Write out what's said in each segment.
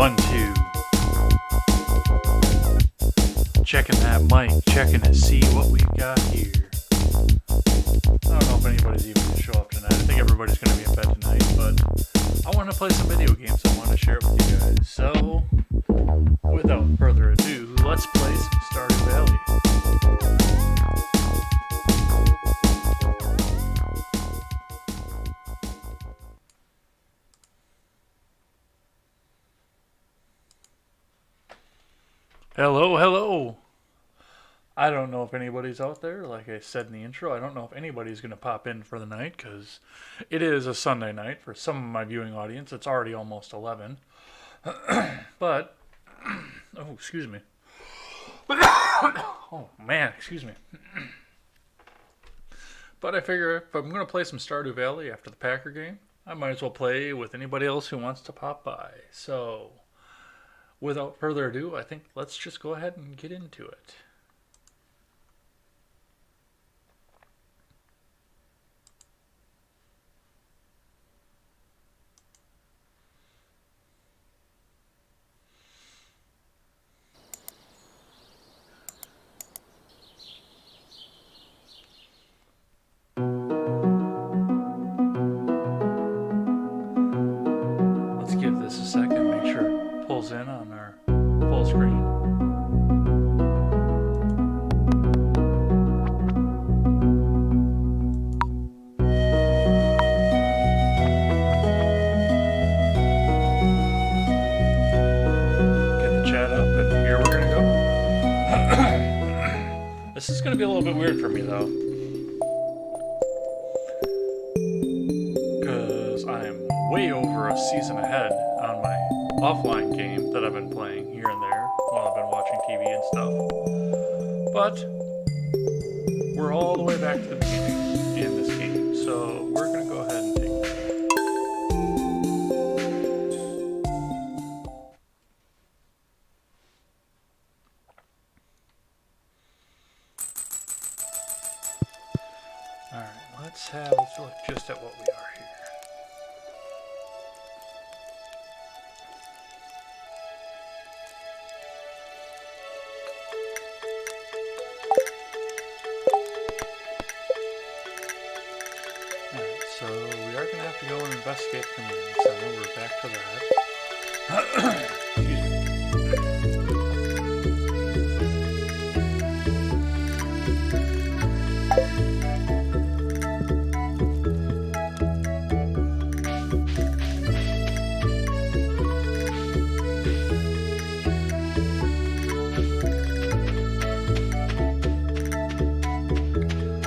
1, 2. Checking that mic, checking to see what we've got here. I don't know if anybody's even going to show up tonight. I think everybody's going to be in bed tonight, but I want to play some video games. I want to share it with you guys. So, without further ado, let's play some Stardew Valley. Hello, hello. I don't know if anybody's out there. Like I said in the intro, I don't know if anybody's going to pop in for the night because it is a Sunday night. For some of my viewing audience, it's already almost 11. But, oh, excuse me. Oh, man, excuse me. But I figure if I'm going to play some Stardew Valley after the Packer game, I might as well play with anybody else who wants to pop by. So, without further ado, I think let's just go ahead and get into it. Let's give this a second, make sure it pulls in on our full screen. Get the chat up, and here we're gonna go. This is gonna be a little bit weird for me though, because I'm way over a season ahead on my offline game that I've been playing here and there while I've been watching TV and stuff. But we're all the way back to the beginning in this game, so we're going to go ahead and take it. Alright, let's look just at what we are here. So we are going to have to go and investigate the community center. We're back to that. Excuse me.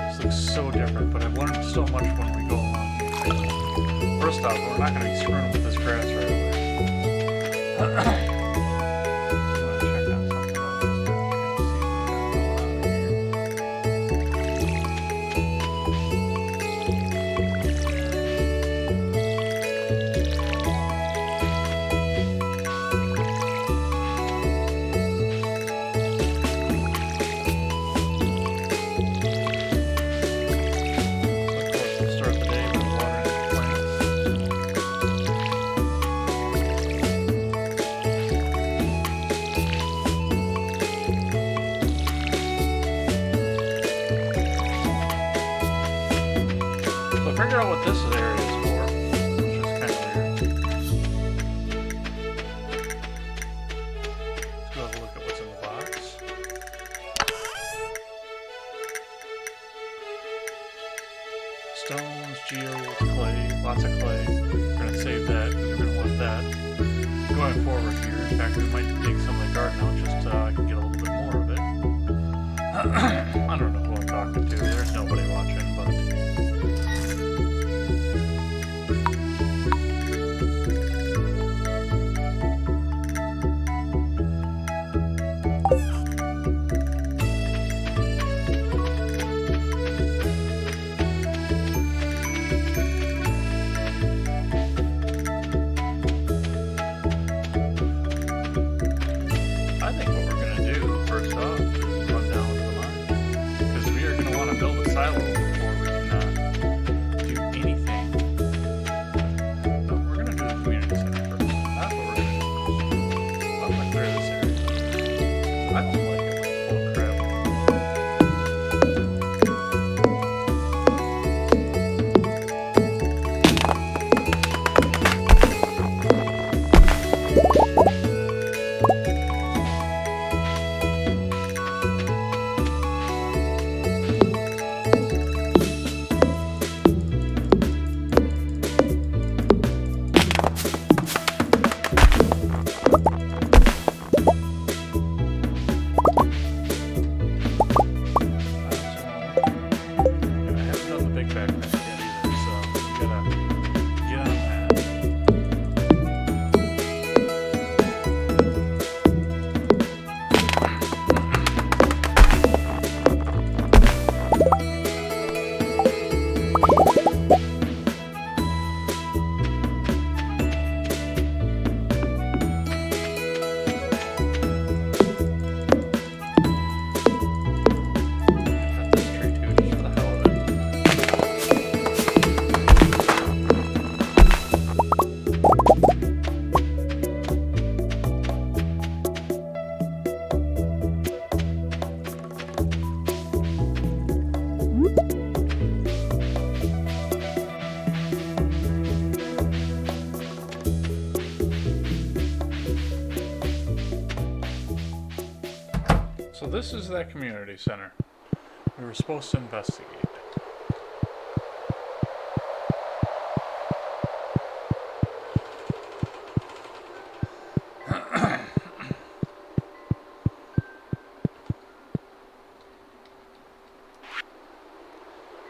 This looks so different, but I've learned so much when we go along. First off, we're not going to be screwing with this grass right away. Check out something else. Start the day with watering the plants. So I figured out what this area is for, which is kind of weird. Let's go have a look at what's in the box. Stones, geodes, clay, lots of clay. We're going to save that because we're going to want that going forward here. In fact, we might dig some of the garden out just so I can get a little bit more of it. I don't know who I'm talking to. There's nobody watching, but... I think what we're going to do, first off, is run down to the mine. Because we are going to want to build a silo before we can do anything. No, we're going to do the community center first. That's what we're going to do first. I'm going to clear this area. I don't like it when it's full of crap. So this is that community center. We were supposed to investigate.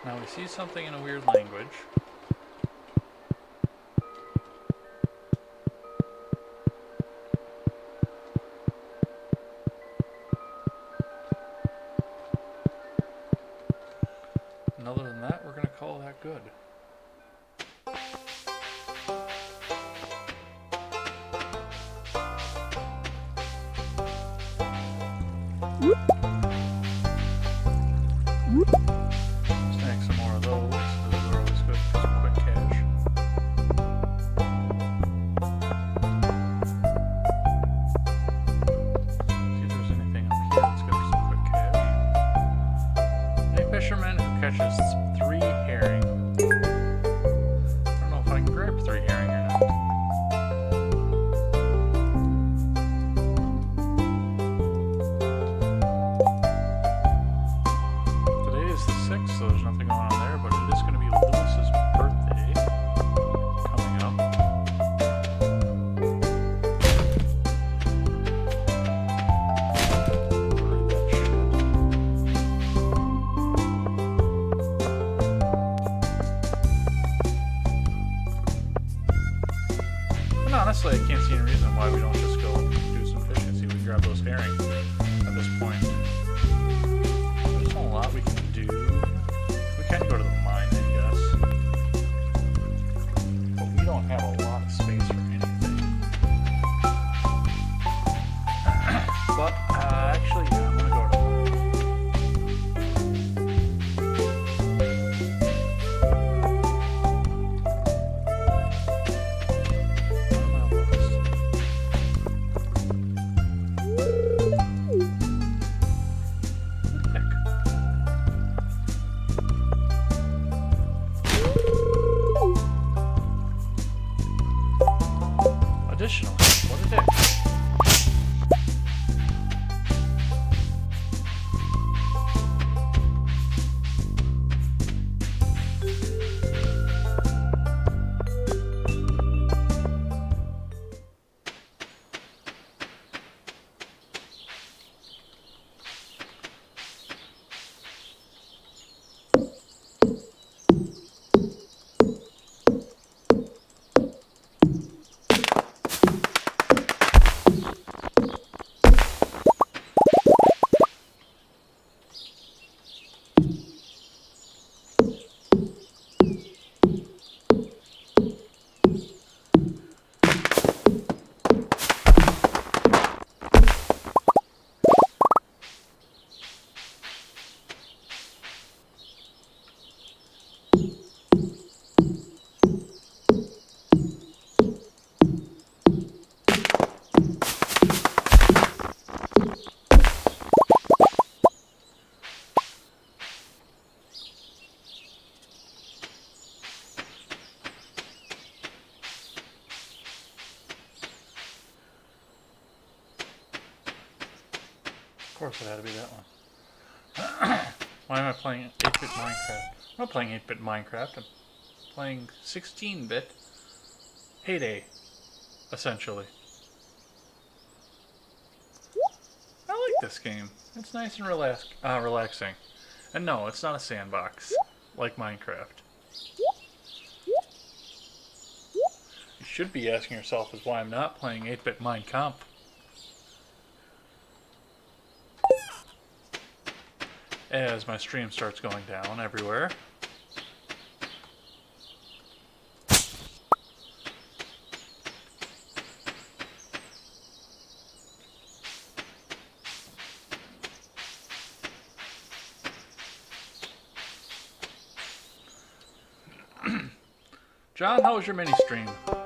Now we see something in a weird language. And other than that, we're going to call that good. Snag some more of those. Those are always good for some quick cash. See if there's anything up here that's good for some quick cash. A fisherman who catches 3 herring. I don't know if I can grab 3 herring or not. Today is the 6th, so there's nothing going on there, but it is going to be Lewis's birthday coming up. Burn that shit. And honestly, I can't see any reason why we don't just go do some fishing and see if we can grab those herring at this point. There's not a lot we can do. We can go to the mine, I guess. But we don't have a lot of space for anything. But, actually, yeah, I'm gonna go to the additional. What a dick. Of course it had to be that one. Why am I playing 8-bit Minecraft? I'm not playing 8-bit Minecraft. I'm playing 16-bit Heyday, essentially. I like this game. It's nice and relaxing. And no, it's not a sandbox like Minecraft. You should be asking yourself is why I'm not playing 8-bit Minecraft. As my stream starts going down everywhere. John, how was your mini stream? Oh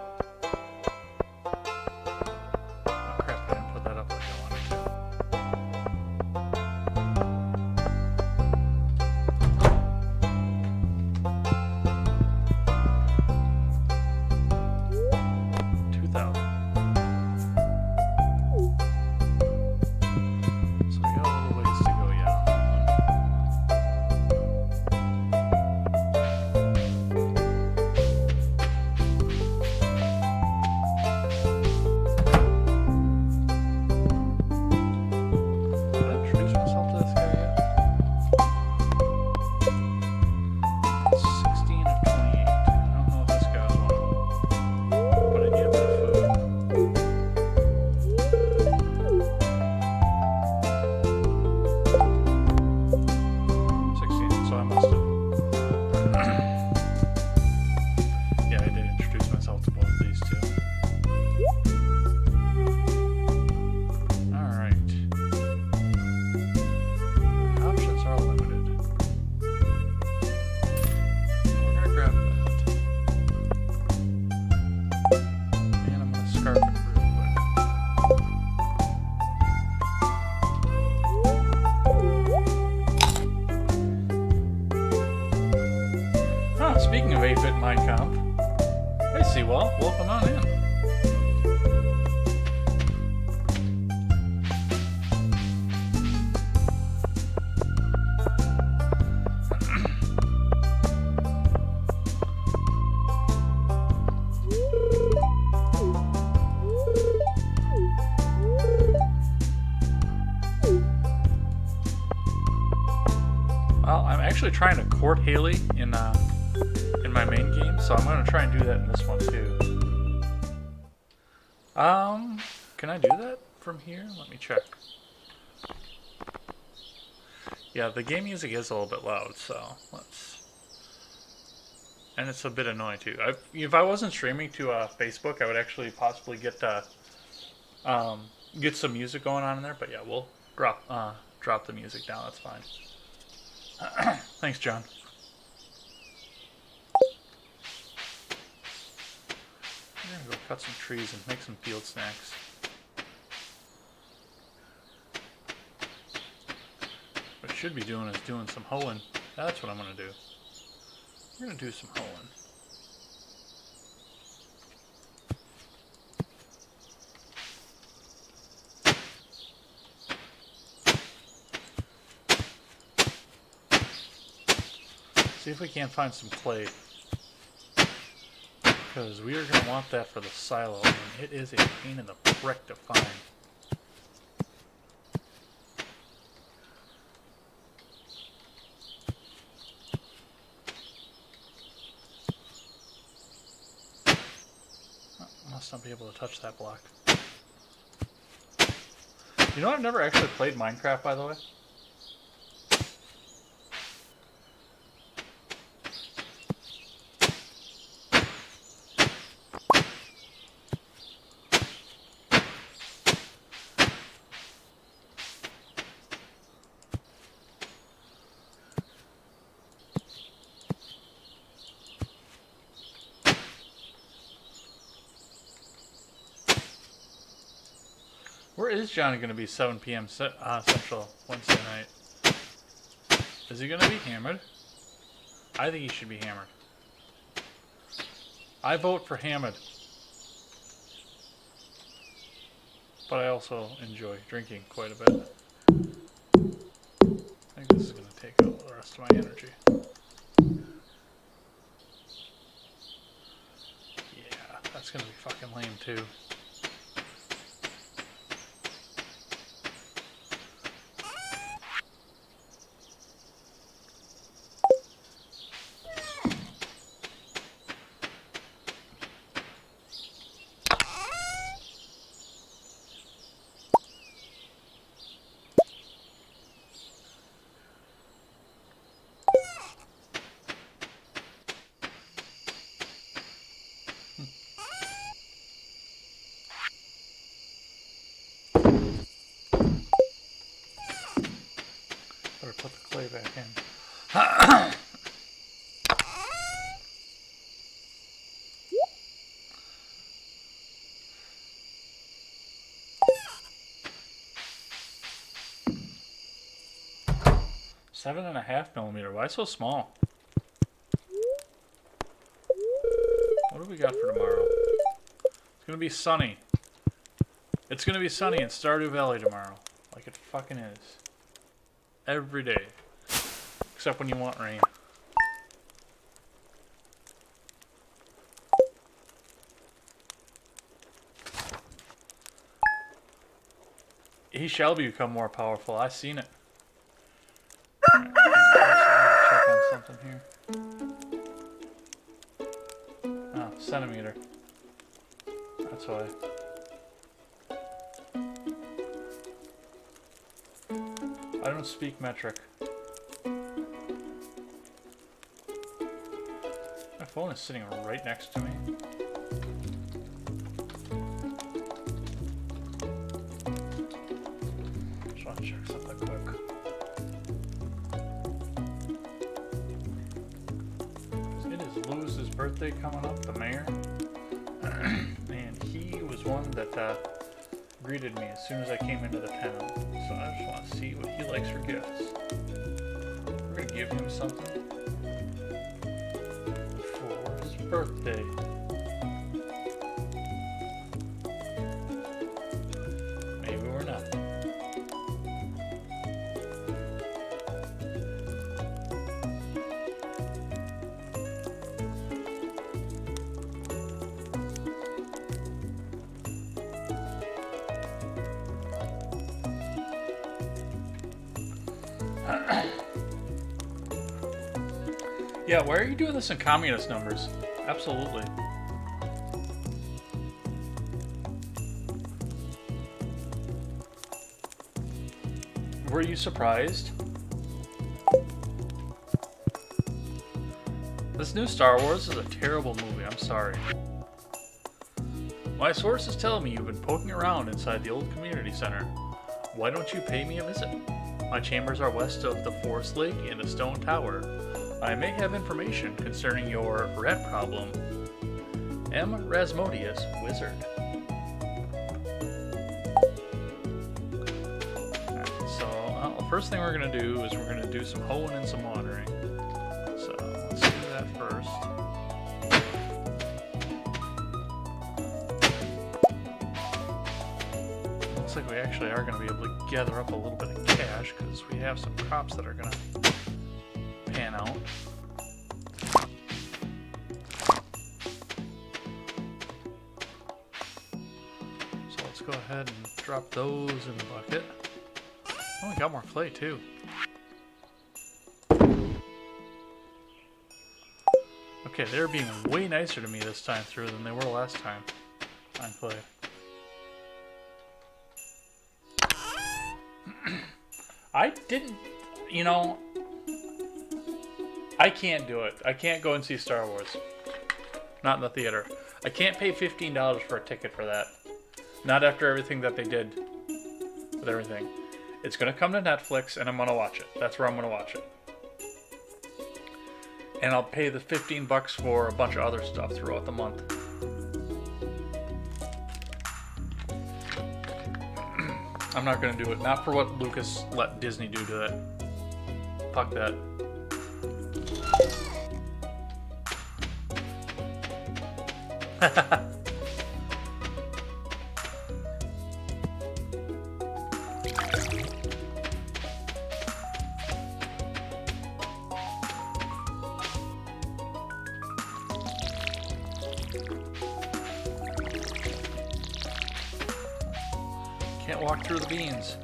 crap, I didn't put that up like I wanted to. So we got a little ways Speaking of 8-bit Minecraft, hey Seawall, welcome on in. Well, I'm actually trying to court Haley in my main game, so I'm going to try and do that in this one too. Can I do that from here? Let me check. Yeah, the game music is a little bit loud, so let's... And it's a bit annoying too. If I wasn't streaming to Facebook, I would actually possibly get some music going on in there, but yeah, we'll drop the music down, that's fine. Thanks, John. I'm gonna go cut some trees and make some field snacks. What I should be doing is doing some hoeing. That's what I'm gonna do. We're gonna do some hoeing. See if we can't find some clay. Because we are going to want that for the silo, and it is a pain in the frick to find. Oh, must not be able to touch that block. You know, I've never actually played Minecraft, by the way. Where is Johnny going to be 7 p.m. Central Wednesday night? Is he going to be hammered? I think he should be hammered. I vote for hammered. But I also enjoy drinking quite a bit. I think this is going to take out the rest of my energy. Yeah, that's going to be fucking lame too. Better put the clay back in. Seven and a half millimeter. Why so small? What do we got for tomorrow? It's gonna be sunny. It's gonna be sunny in Stardew Valley tomorrow. Like it fucking is. Every day. Except when you want rain. He shall become more powerful. I've seen it. Right, let's check on something here. Oh, centimeter. That's why. I don't speak metric. My phone is sitting right next to me. Just want to check something quick. It is Lewis's birthday coming up, the mayor. And he was one that greeted me as soon as I came into the town. So I just want to see what he likes for gifts. We're going to give him something. birthday. Maybe we're not. Yeah, why are you doing this in communist numbers? Absolutely. Were you surprised? This new Star Wars is a terrible movie, I'm sorry. My sources tell me you've been poking around inside the old community center. Why don't you pay me a visit? My chambers are west of the Forest Lake in the Stone Tower. I may have information concerning your rat problem. M. Rasmodius, Wizard. Alright, so, the first thing we're going to do is we're going to do some hoeing and some watering. So, let's do that first. Looks like we actually are going to be able to gather up a little bit of cash because we have some crops that are going to pan out. So let's go ahead and drop those in the bucket. Oh, we got more clay too. Okay, they're being way nicer to me this time through than they were last time on clay. I didn't, you know, I can't do it. I can't go and see Star Wars. Not in the theater. I can't pay $15 for a ticket for that. Not after everything that they did with everything. It's going to come to Netflix and I'm going to watch it. That's where I'm going to watch it. And I'll pay the $15 for a bunch of other stuff throughout the month. I'm not going to do it. Not for what Lucas let Disney do to it. Fuck that. Can't walk through the beans.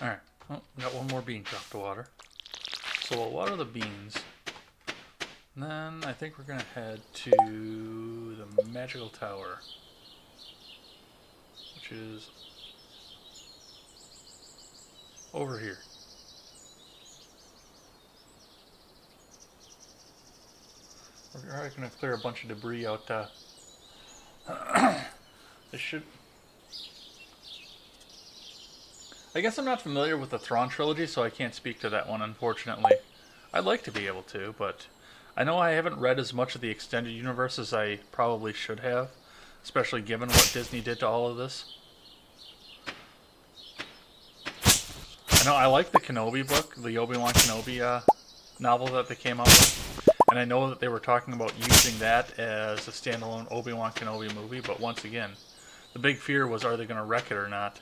Alright, well, got one more bean crop to water. So we'll water the beans. And then I think we're going to head to the magical tower. Which is over here. We're already going to clear a bunch of debris out. This should... I guess I'm not familiar with the Thrawn trilogy, so I can't speak to that one, unfortunately. I'd like to be able to, but I know I haven't read as much of the extended universe as I probably should have, especially given what Disney did to all of this. I know I like the Kenobi book, the Obi-Wan Kenobi novel that they came out with, and I know that they were talking about using that as a standalone Obi-Wan Kenobi movie, but once again, the big fear was, are they going to wreck it or not?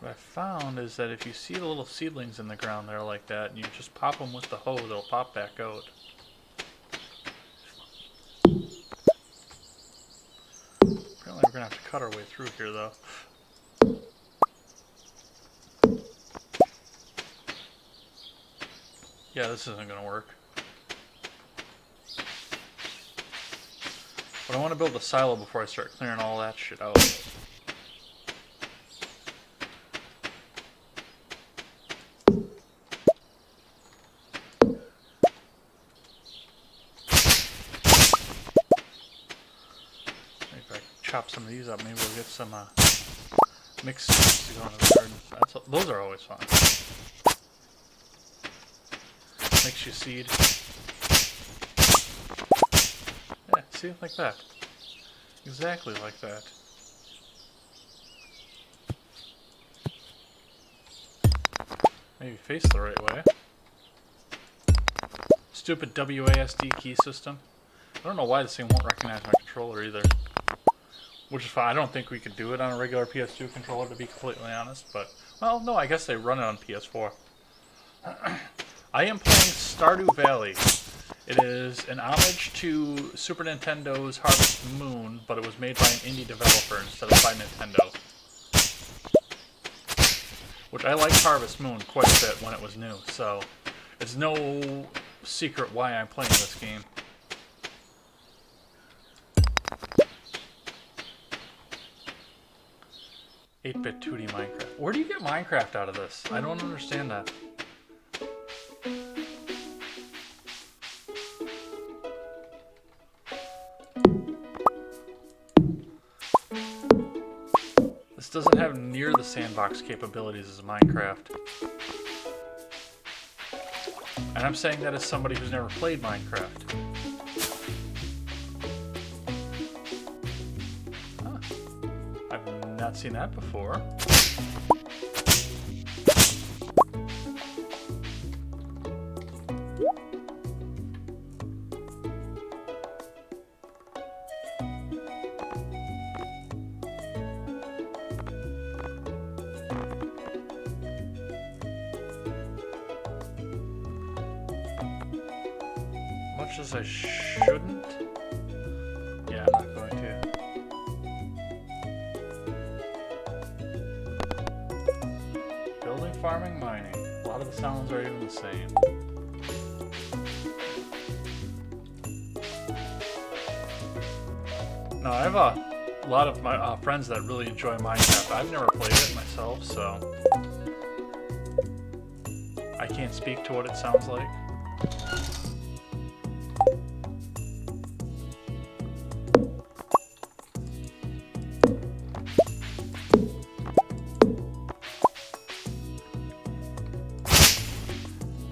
What I found is that if you see the little seedlings in the ground there like that, and you just pop them with the hoe, they'll pop back out. Apparently we're going to have to cut our way through here, though. Yeah, this isn't going to work. But I want to build a silo before I start clearing all that shit out. Chop some of these up. Maybe we'll get some mixed seeds to go into the garden. Those are always fun. Mix your seed. Yeah, see, like that. Exactly like that. Maybe face the right way. Stupid WASD key system. I don't know why this thing won't recognize my controller either. Which is fine. I don't think we could do it on a regular PS2 controller, to be completely honest. But, well, no, I guess they run it on PS4. I am playing Stardew Valley. It is an homage to Super Nintendo's Harvest Moon, but it was made by an indie developer instead of by Nintendo. Which I liked Harvest Moon quite a bit when it was new, so it's no secret why I'm playing this game. "8-bit 2D Minecraft." Where do you get Minecraft out of this? I don't understand that. This doesn't have near the sandbox capabilities as Minecraft. And I'm saying that as somebody who's never played Minecraft. Huh. I've not seen that before. Much as I shouldn't. Yeah, I'm not going to. Building, farming, mining. A lot of the sounds are even the same. No, I have a lot of my friends that really enjoy Minecraft. I've never played it myself, so I can't speak to what it sounds like.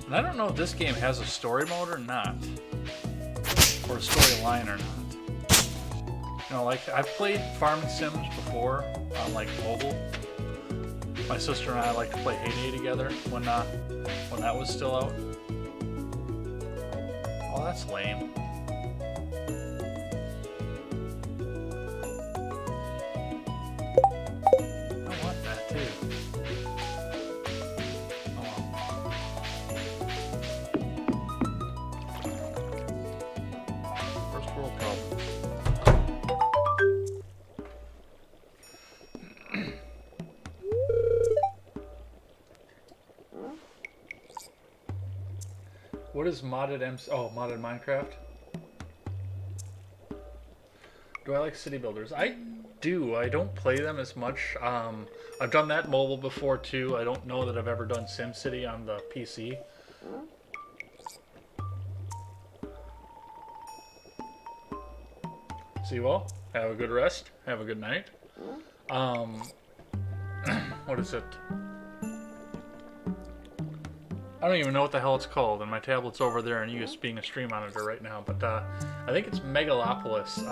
And I don't know if this game has a story mode or not. Or a storyline or not. You know, like, I've played farming sims before on, like, mobile. My sister and I like to play Hay Day together when that was still out. Oh, that's lame. I want that, too. First world problem. What is modded modded Minecraft? Do I like city builders? I do. I don't play them as much. I've done that mobile before too. I don't know that I've ever done SimCity on the PC. See you all. Have a good rest. Have a good night. What is it? I don't even know what the hell it's called, and my tablet's over there and used being a stream monitor right now. But I think it's Megalopolis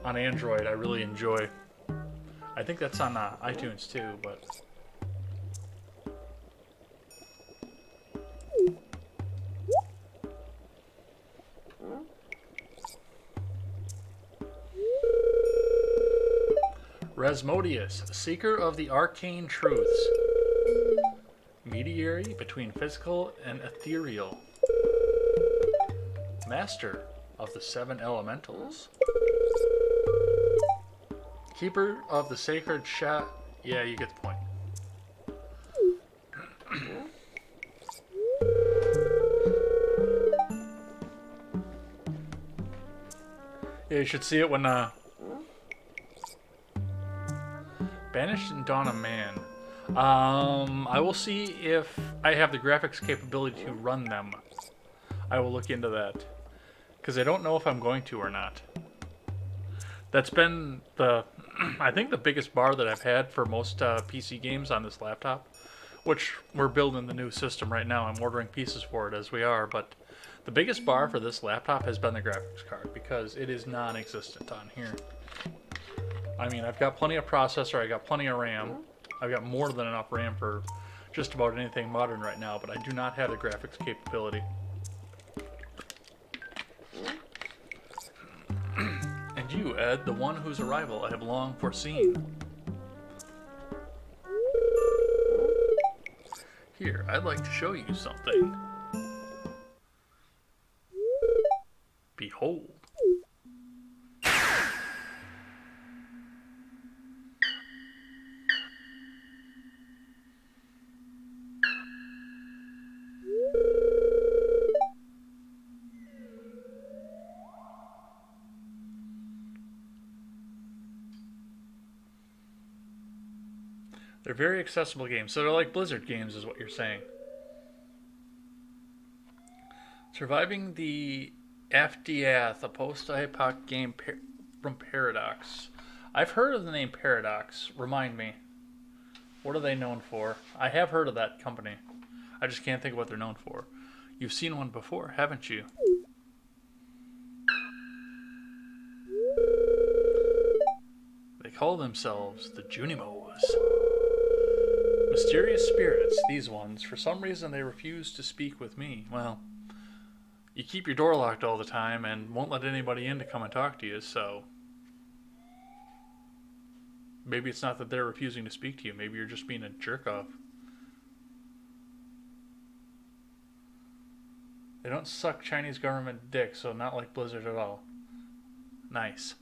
on Android. I really enjoy. I think that's on iTunes too, but. Resmodius, seeker of the arcane truths. Mediary between physical and ethereal. Master of the 7 elementals. Keeper of the sacred Yeah, you get the point. Yeah, you should see it when Banished and Dawn of Man. I will see if I have the graphics capability to run them. I will look into that. Because I don't know if I'm going to or not. That's been the, I think the biggest bar that I've had for most PC games on this laptop, which we're building the new system right now. I'm ordering pieces for it as we are, but the biggest bar for this laptop has been the graphics card because it is non-existent on here. I mean, I've got plenty of processor, I got plenty of RAM, I've got more than enough RAM for just about anything modern right now, but I do not have the graphics capability. And you, Ed, the one whose arrival I have long foreseen. Here, I'd like to show you something. Behold. They're very accessible games, so they're like Blizzard games is what you're saying. Surviving the Aftermath, a post-apocalyptic game from Paradox. I've heard of the name Paradox. Remind me. What are they known for? I have heard of that company. I just can't think of what they're known for. You've seen one before, haven't you? They call themselves the Junimos. Mysterious spirits, these ones. For some reason they refuse to speak with me. Well, you keep your door locked all the time and won't let anybody in to come and talk to you, so... Maybe it's not that they're refusing to speak to you. Maybe you're just being a jerk-off. They don't suck Chinese government dick, so not like Blizzard at all. Nice.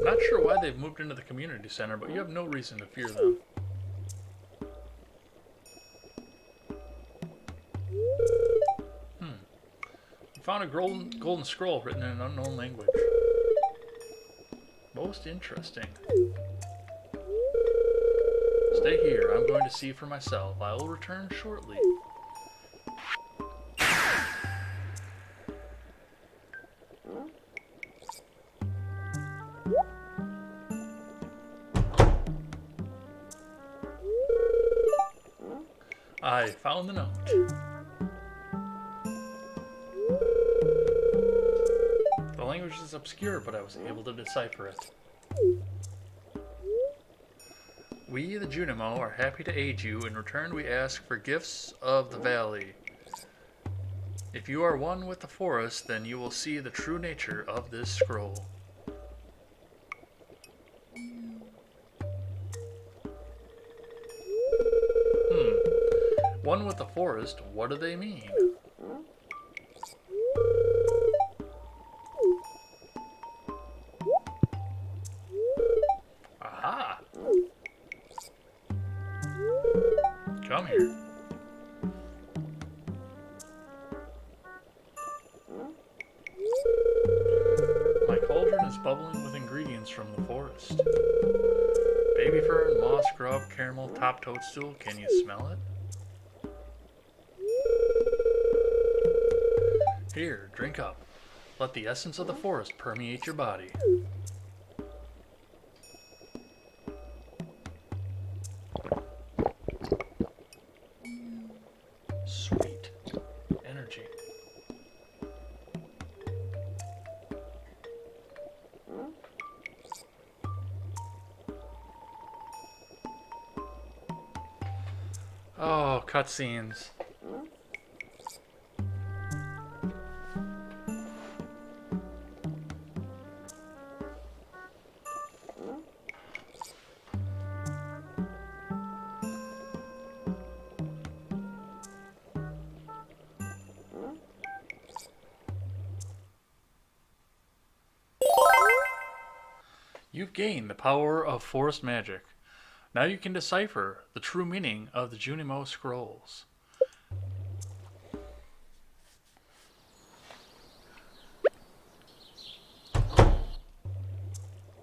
I'm not sure why they've moved into the community center, but you have no reason to fear them. You found a golden scroll written in an unknown language. Most interesting. Stay here. I'm going to see for myself. I will return shortly. I found the note. The language is obscure, but I was able to decipher it. We, the Junimo, are happy to aid you. In return, we ask for gifts of the valley. If you are one with the forest, then you will see the true nature of this scroll. One with the forest, what do they mean? Aha! Come here. My cauldron is bubbling with ingredients from the forest. Baby fern, moss grub, caramel, top toadstool. Can you smell it? Here, drink up. Let the essence of the forest permeate your body. Sweet energy. Oh, cutscenes. You've gained the power of forest magic. Now you can decipher the true meaning of the Junimo scrolls.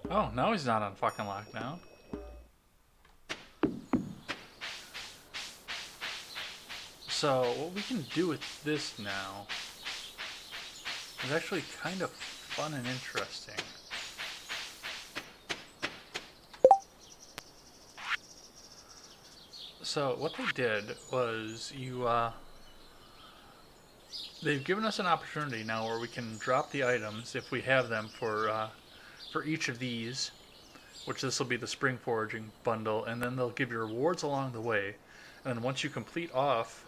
Oh, now he's not on fucking lockdown. So what we can do with this now is actually kind of fun and interesting. So what they did was they've given us an opportunity now where we can drop the items if we have them for each of these, which this will be the spring foraging bundle, and then they'll give you rewards along the way. And then once you complete off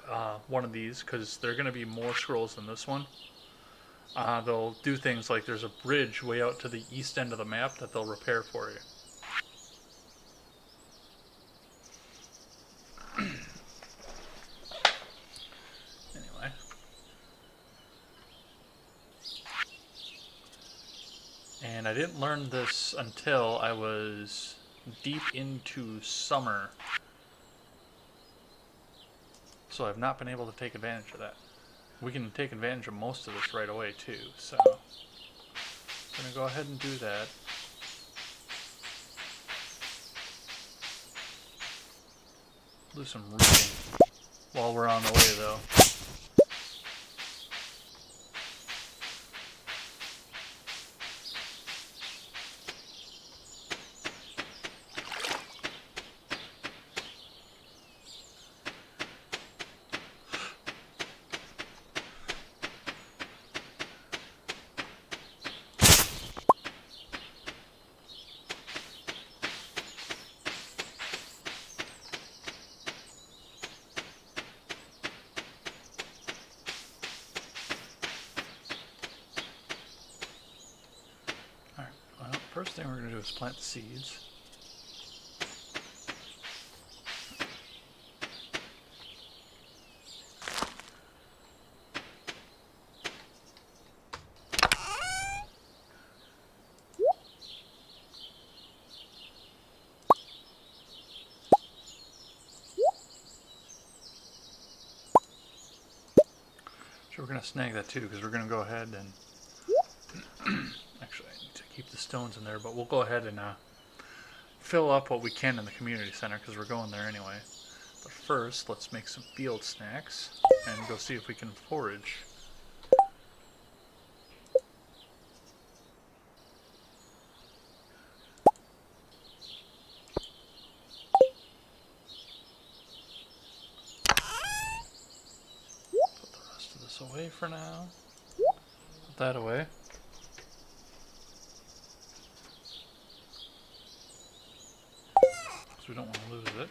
one of these, because there are going to be more scrolls than this one, they'll do things like there's a bridge way out to the east end of the map that they'll repair for you. Anyway. And I didn't learn this until I was deep into summer. So I've not been able to take advantage of that. We can take advantage of most of this right away too, so I'm going to go ahead and do that. Do some reading while we're on the way though. First thing we're going to do is plant the seeds. So we're going to snag that too, because we're going to go ahead and actually I need to keep the stones in there, but we'll go ahead and fill up what we can in the community center because we're going there anyway. But first, let's make some field snacks and go see if we can forage. Put the rest of this away for now. Put that away. So we don't want to lose it.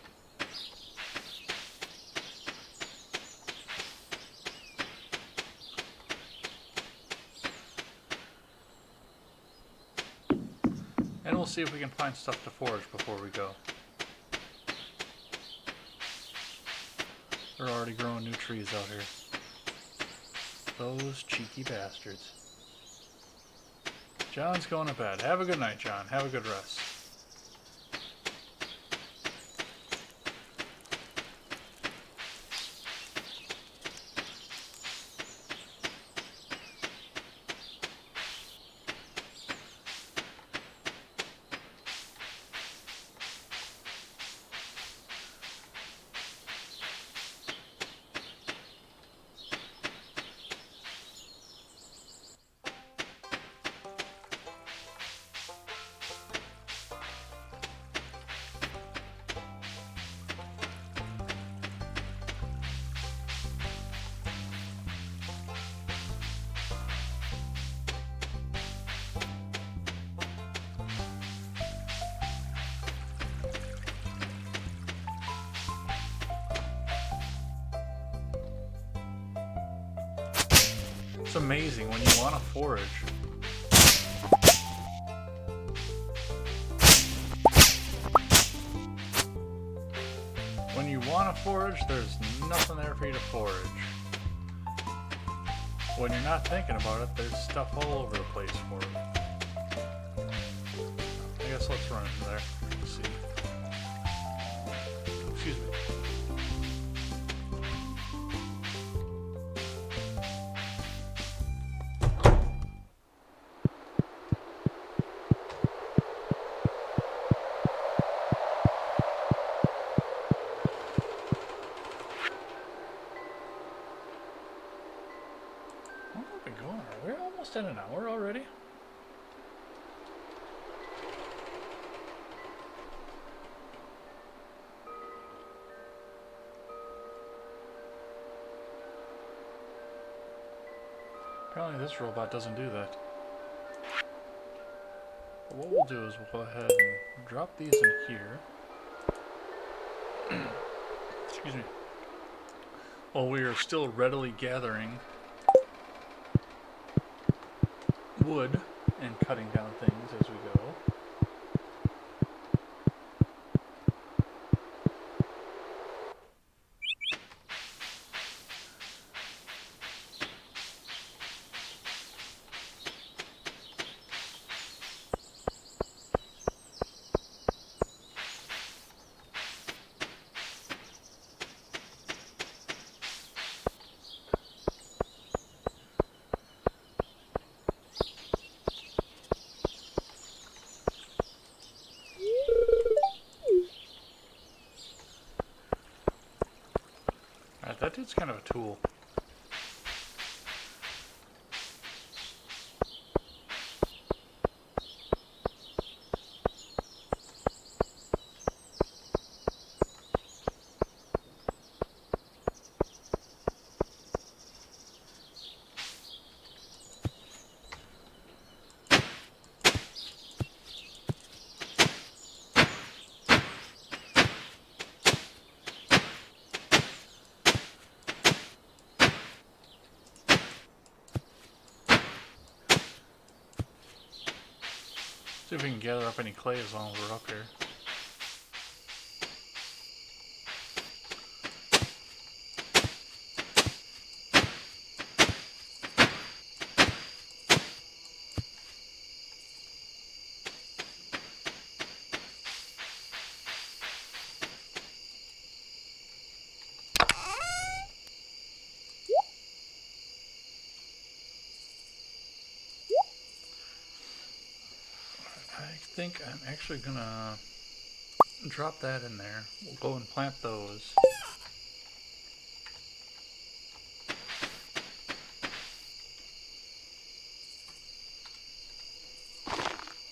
And we'll see if we can find stuff to forage before we go. They're already growing new trees out here. Those cheeky bastards. John's going to bed. Have a good night, John. Have a good rest. It's amazing when you want to forage. When you want to forage, there's nothing there for you to forage. When you're not thinking about it, there's stuff all over the place for it. I guess let's run into there. Let's see. Excuse me. almost at an hour already? Apparently this robot doesn't do that. But what we'll do is we'll go ahead and drop these in here. Excuse me. While we are still readily gathering wood and cutting down things as we go. Alright, that dude's kind of a tool. See if we can gather up any clay as long as we're up here. I think I'm actually gonna drop that in there. We'll go and plant those.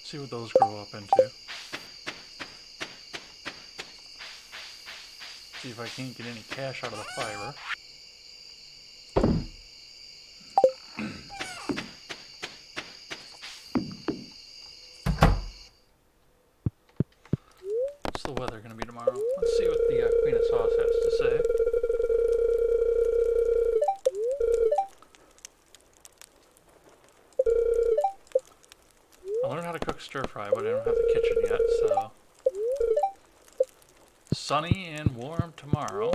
See what those grow up into. See if I can't get any cash out of the fiber. What's the weather going to be tomorrow? Let's see what the Queen of Sauce has to say. I learned how to cook stir fry, but I don't have the kitchen yet, so. Sunny and warm tomorrow.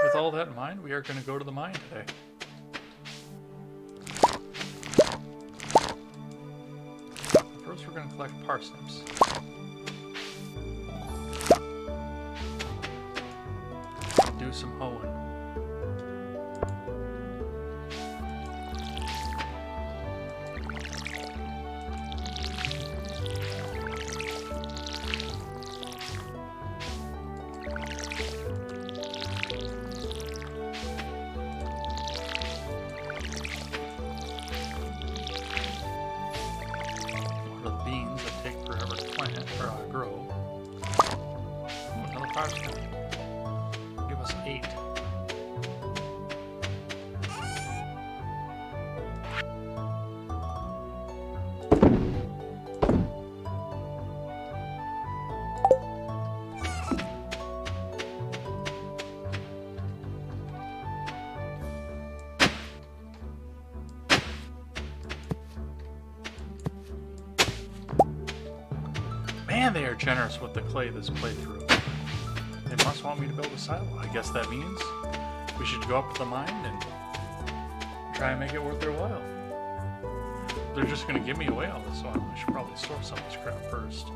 With all that in mind, we are going to go to the mine today. First, we're going to collect parsnips. Do some hoeing. Give us 8. Man, they are generous with the clay this playthrough. They must want me to build a silo. I guess that means we should go up to the mine and try and make it worth their while. They're just going to give me away all this, so I should probably store some of this crap first.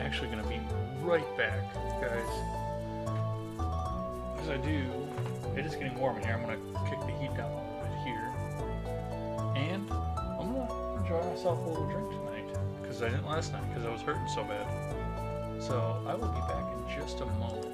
actually going to be right back, guys. As I do, it is getting warm in here. I'm going to kick the heat down a little bit here. And I'm going to enjoy myself a little drink tonight. Because I didn't last night because I was hurting so bad. So I will be back in just a moment.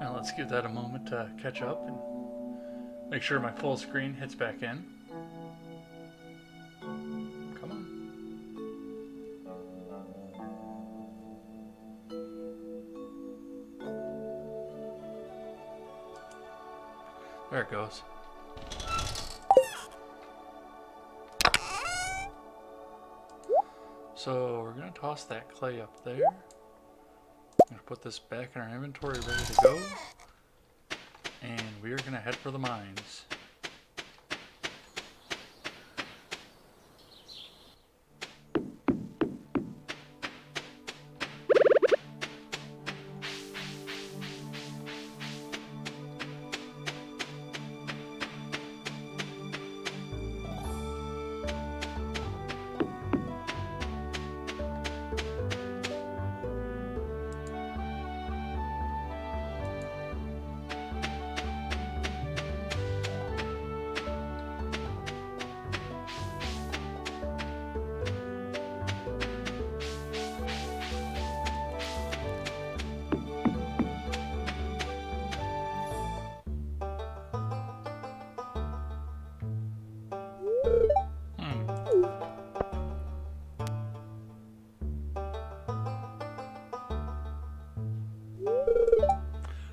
Now let's give that a moment to catch up and make sure my full screen hits back in. Come on. There it goes. So we're going to toss that clay up there. I'm going to put this back in our inventory ready to go. And we are going to head for the mines.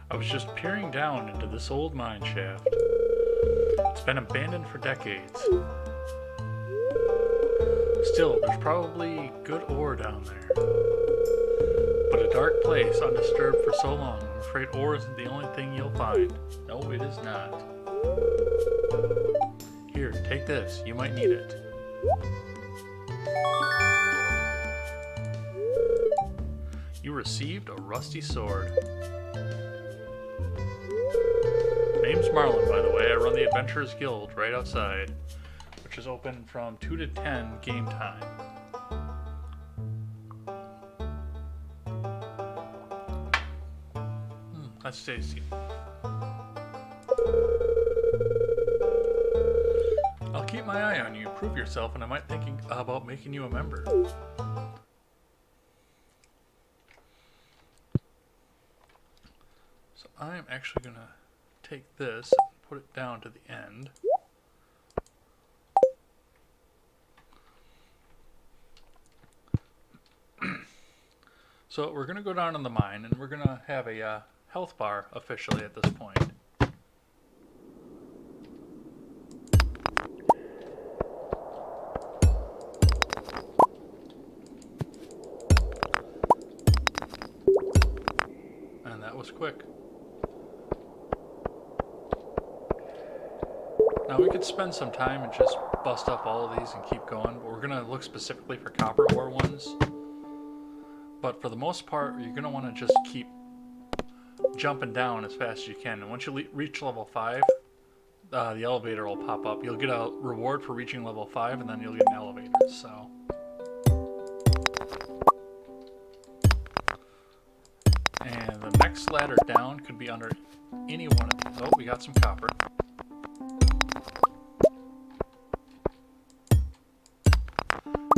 I was just peering down into this old mine shaft. It's been abandoned for decades. Still, there's probably good ore down there. But a dark place, undisturbed for so long, I'm afraid ore isn't the only thing you'll find. No, it is not. Here, take this. You might need it. You received a rusty sword. Name's Marlin, by the way. I run the Adventurers Guild right outside, which is open from 2 to 10 game time. That's tasty. I'll keep my eye on you. Prove yourself, and I might think about making you a member. So I'm actually going to take this and put it down to the end. So we're going to go down in the mine, and we're going to have a health bar officially at this point. And that was quick. Now we could spend some time and just bust up all of these and keep going, but we're going to look specifically for copper ore ones. But for the most part, you're going to want to just keep jumping down as fast as you can. And once you reach level 5, the elevator will pop up. You'll get a reward for reaching level 5, and then you'll get an elevator. So, and the next ladder down could be under any one of these. Oh, we got some copper.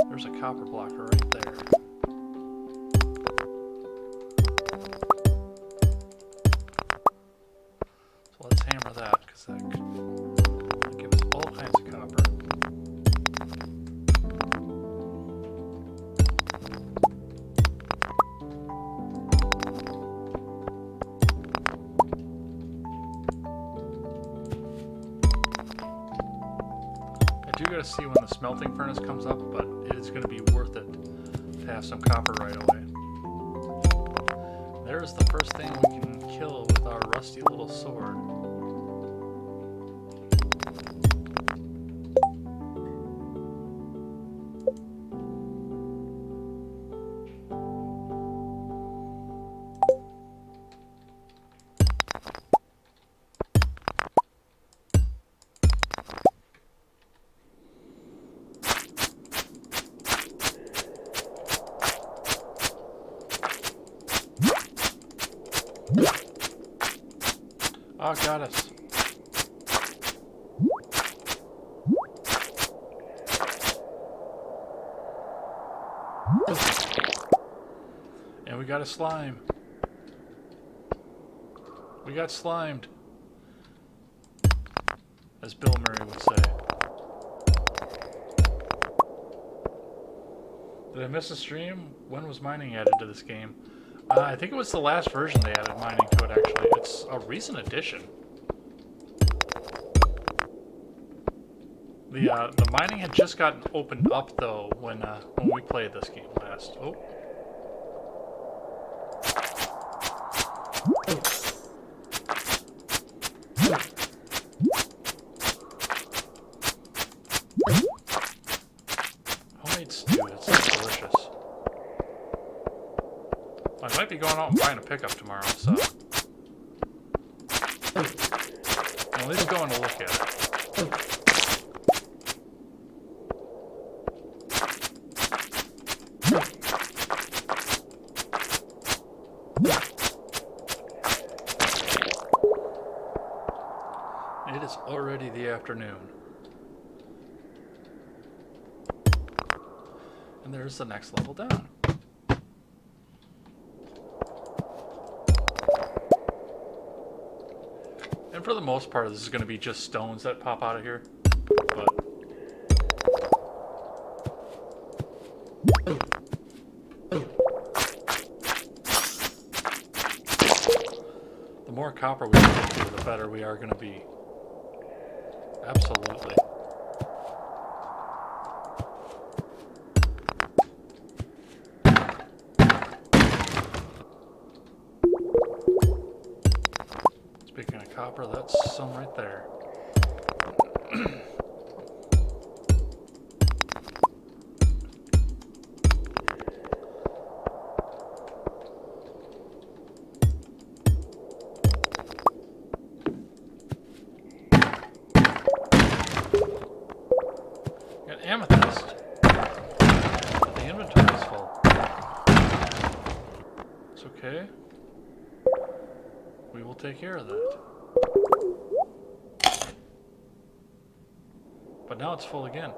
There's a copper blocker right there. So let's hammer that, because that could give us all kinds of copper. I do gotta see when the smelting furnace comes up, but it's going to be worth it to have some copper right away. There's the first thing we can kill with our rusty little sword. Oh, got us. And we got a slime. We got slimed, as Bill Murray would say. Did I miss a stream? When was mining added to this game? I think it was the last version they added mining to it, actually. It's a recent addition. The mining had just gotten opened up, though, when we played this game last. Oh. Homemade stew, that sounds delicious. I might be going out and buying a pickup tomorrow, so I'll at least go and look at it. It is already the afternoon. And there's the next level down. And for the most part, this is going to be just stones that pop out of here. But the more copper we get to, the better we are going to be. Absolutely. Speaking of copper, that's some right there. Got amethyst. But the inventory's full. It's okay. We will take care of that. But now it's full again.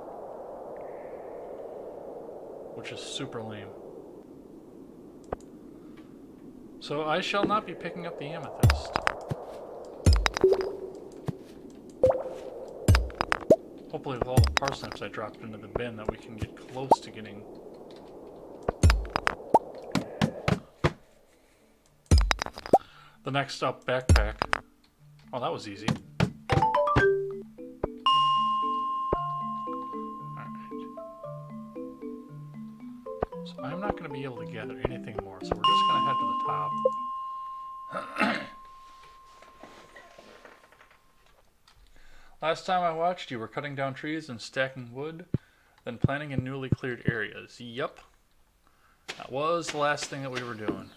Which is super lame. So I shall not be picking up the amethyst. Hopefully with all the parsnips I dropped into the bin that we can get close to getting... the next up backpack. Oh, that was easy. Alright. So I'm not going to be able to gather anything more, so we're just going to head to the top. Last time I watched, you were cutting down trees and stacking wood, then planting in newly cleared areas. Yup. That was the last thing that we were doing.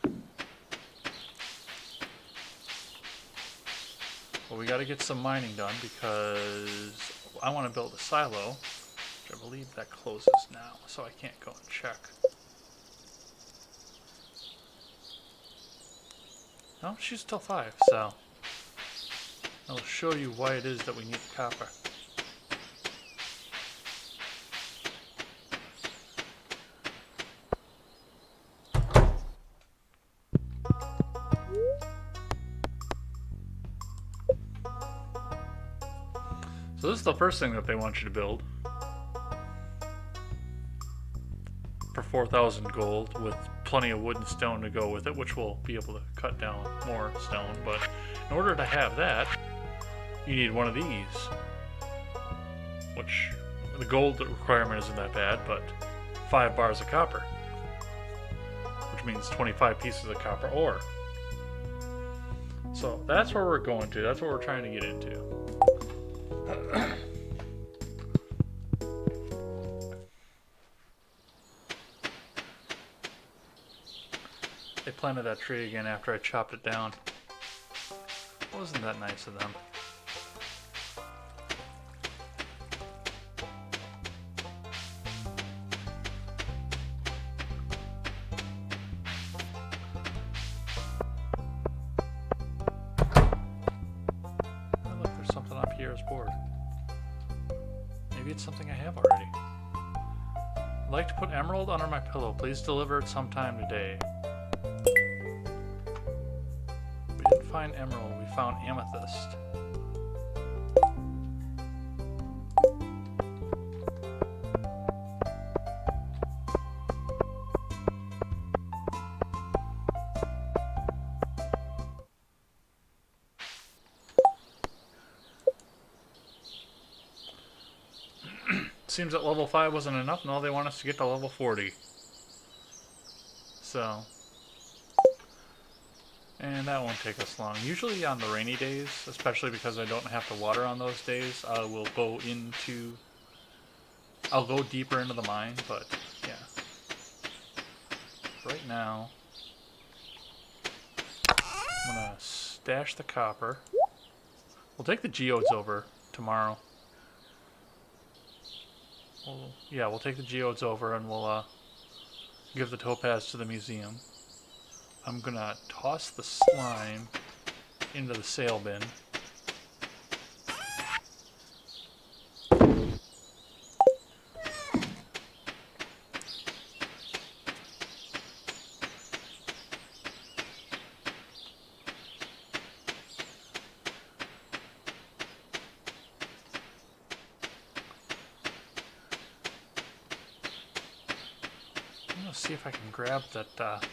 But we got to get some mining done because I want to build a silo, which I believe that closes now, so I can't go and check. No, she's still 5, so I'll show you why it is that we need copper. So this is the first thing that they want you to build for 4,000 gold with plenty of wood and stone to go with it, which we'll be able to cut down more stone. But in order to have that, you need one of these, which the gold requirement isn't that bad, but 5 bars of copper, which means 25 pieces of copper ore. So that's where we're going to. That's what we're trying to get into. They planted that tree again after I chopped it down. Wasn't that nice of them? Oh, look, there's something on Pierre's board. Maybe it's something I have already. I'd like to put emerald under my pillow. Please deliver it sometime today. We didn't find emerald, we found amethyst. Seems that level 5 wasn't enough. No, they want us to get to level 40. So, and that won't take us long. Usually on the rainy days, especially because I don't have to water on those days, I will go into... I'll go deeper into the mine, but yeah. Right now, I'm gonna stash the copper. We'll take the geodes over tomorrow. We'll take the geodes over and we'll give the topaz to the museum. I'm gonna toss the slime into the sale bin. See if I can grab that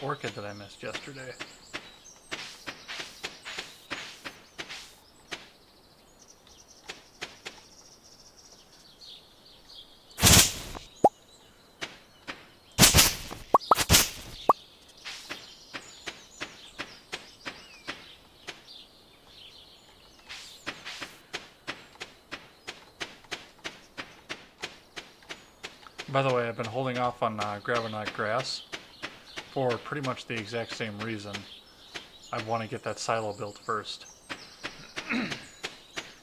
orchid that I missed yesterday. By the way, I've been holding off on grabbing that grass for pretty much the exact same reason. I want to get that silo built first.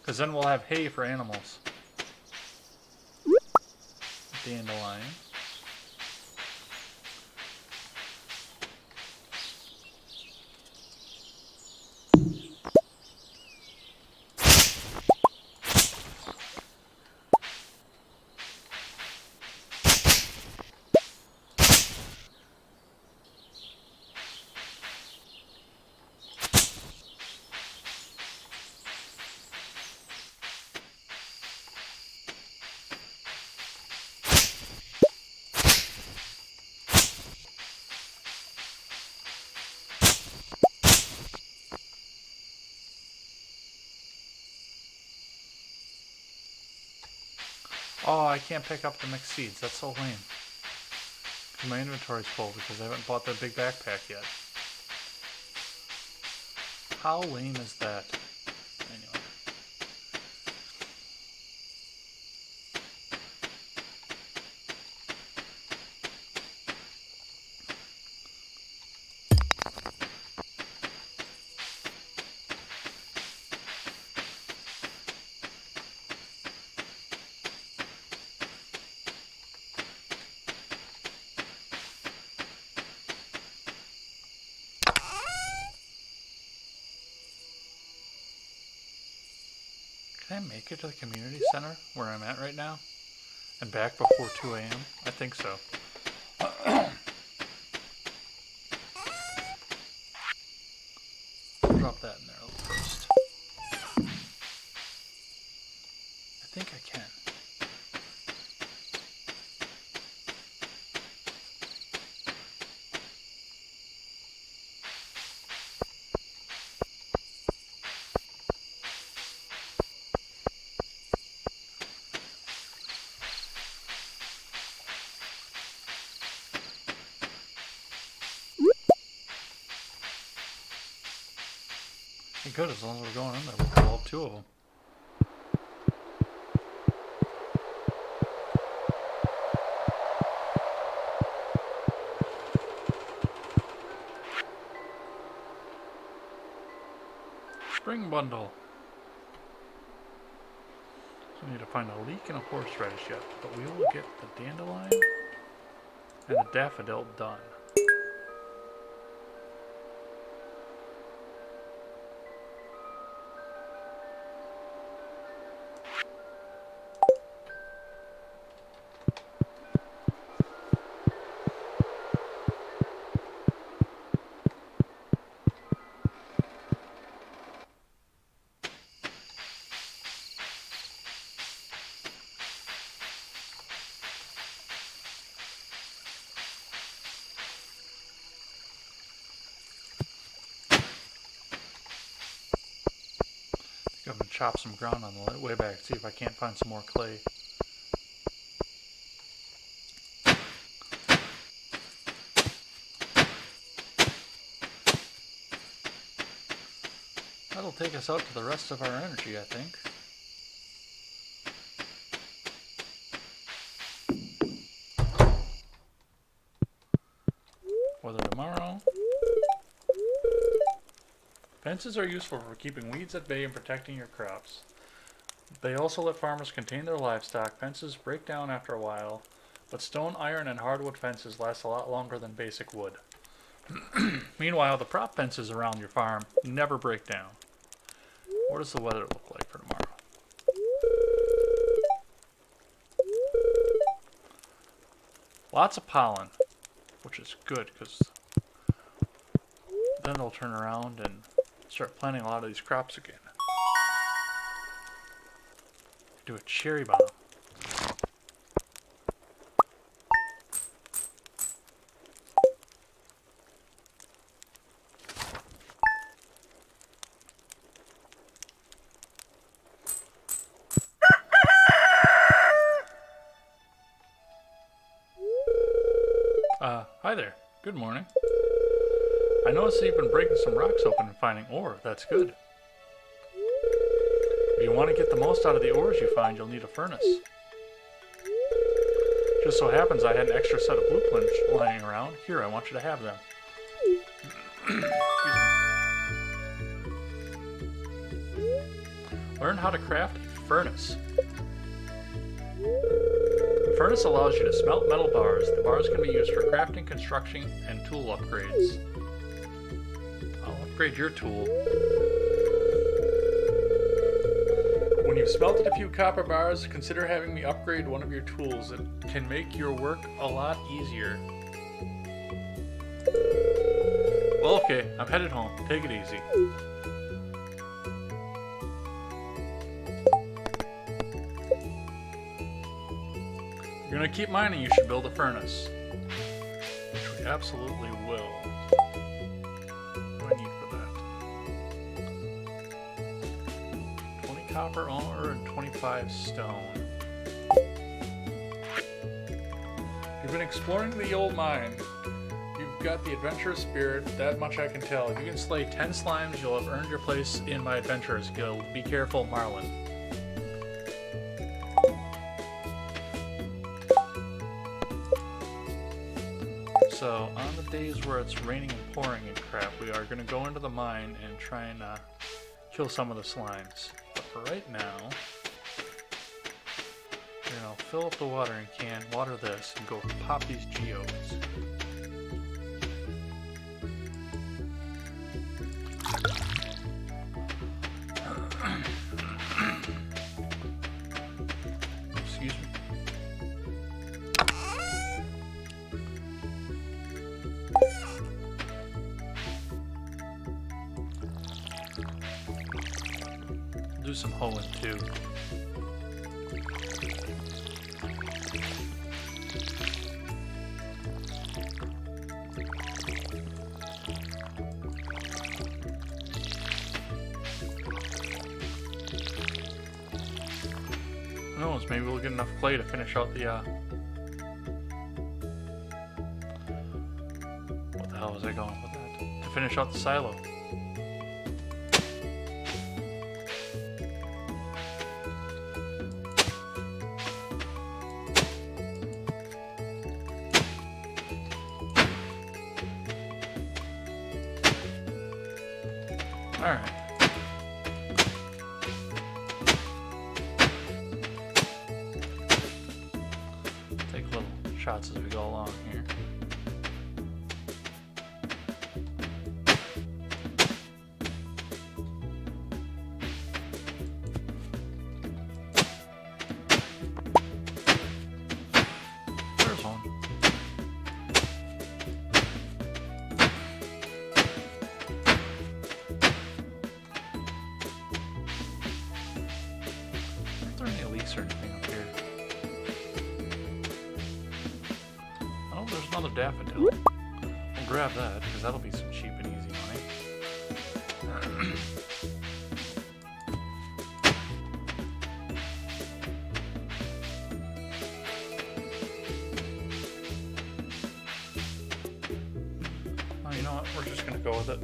Because then we'll have hay for animals. Dandelion. Oh, I can't pick up the mixed seeds. That's so lame. My inventory's full because I haven't bought the big backpack yet. How lame is that? Anyway. Can I make it to the community center where I'm at right now? And back before 2 a.m.? I think so. Drop that in there first. I think I can. Good, as long as we're going in there, we'll pull up 2 of them. Spring bundle. So we need to find a leek and a horseradish yet, but we will get the dandelion and the daffodil done. I'm going to chop some ground on the way back, see if I can't find some more clay. That'll take us out to the rest of our energy, I think. Whether tomorrow... Fences are useful for keeping weeds at bay and protecting your crops. They also let farmers contain their livestock. Fences break down after a while, but stone, iron, and hardwood fences last a lot longer than basic wood. Meanwhile, the prop fences around your farm never break down. What does the weather look like for tomorrow? Lots of pollen, which is good, because then they'll turn around and start planting a lot of these crops again. Do a cherry bomb. Hi there. Good morning. I noticed that you've been breaking some rocks open and finding ore. That's good. If you want to get the most out of the ores you find, you'll need a furnace. Just so happens I had an extra set of blueprints lying around. Here, I want you to have them. Learn how to craft a furnace. The furnace allows you to smelt metal bars. The bars can be used for crafting, construction, and tool upgrades. I'll upgrade your tool. When you've smelted a few copper bars, consider having me upgrade one of your tools. It can make your work a lot easier. Well, okay, I'm headed home. Take it easy. If you're gonna keep mining, you should build a furnace. Which we absolutely will. What do I need for that? 20 copper ore and 25 stone. You've been exploring the old mine. You've got the adventurous spirit, that much I can tell. If you can slay 10 slimes, you'll have earned your place in my adventurers guild. Be careful, Marlin. So, on the days where it's raining and pouring and crap, we are going to go into the mine and try and kill some of the slimes. But for right now, you know, fill up the watering can, water this, and go pop these geodes. do some hoeing too. Who knows, maybe we'll get enough clay to finish out the what the hell was I going with that? To finish out the silo. Alright. Take little shots as we go along here. There's one. Or anything up here. Oh, there's another daffodil. We'll grab that because that'll be some cheap and easy money. Oh, you know what? We're just gonna go with it.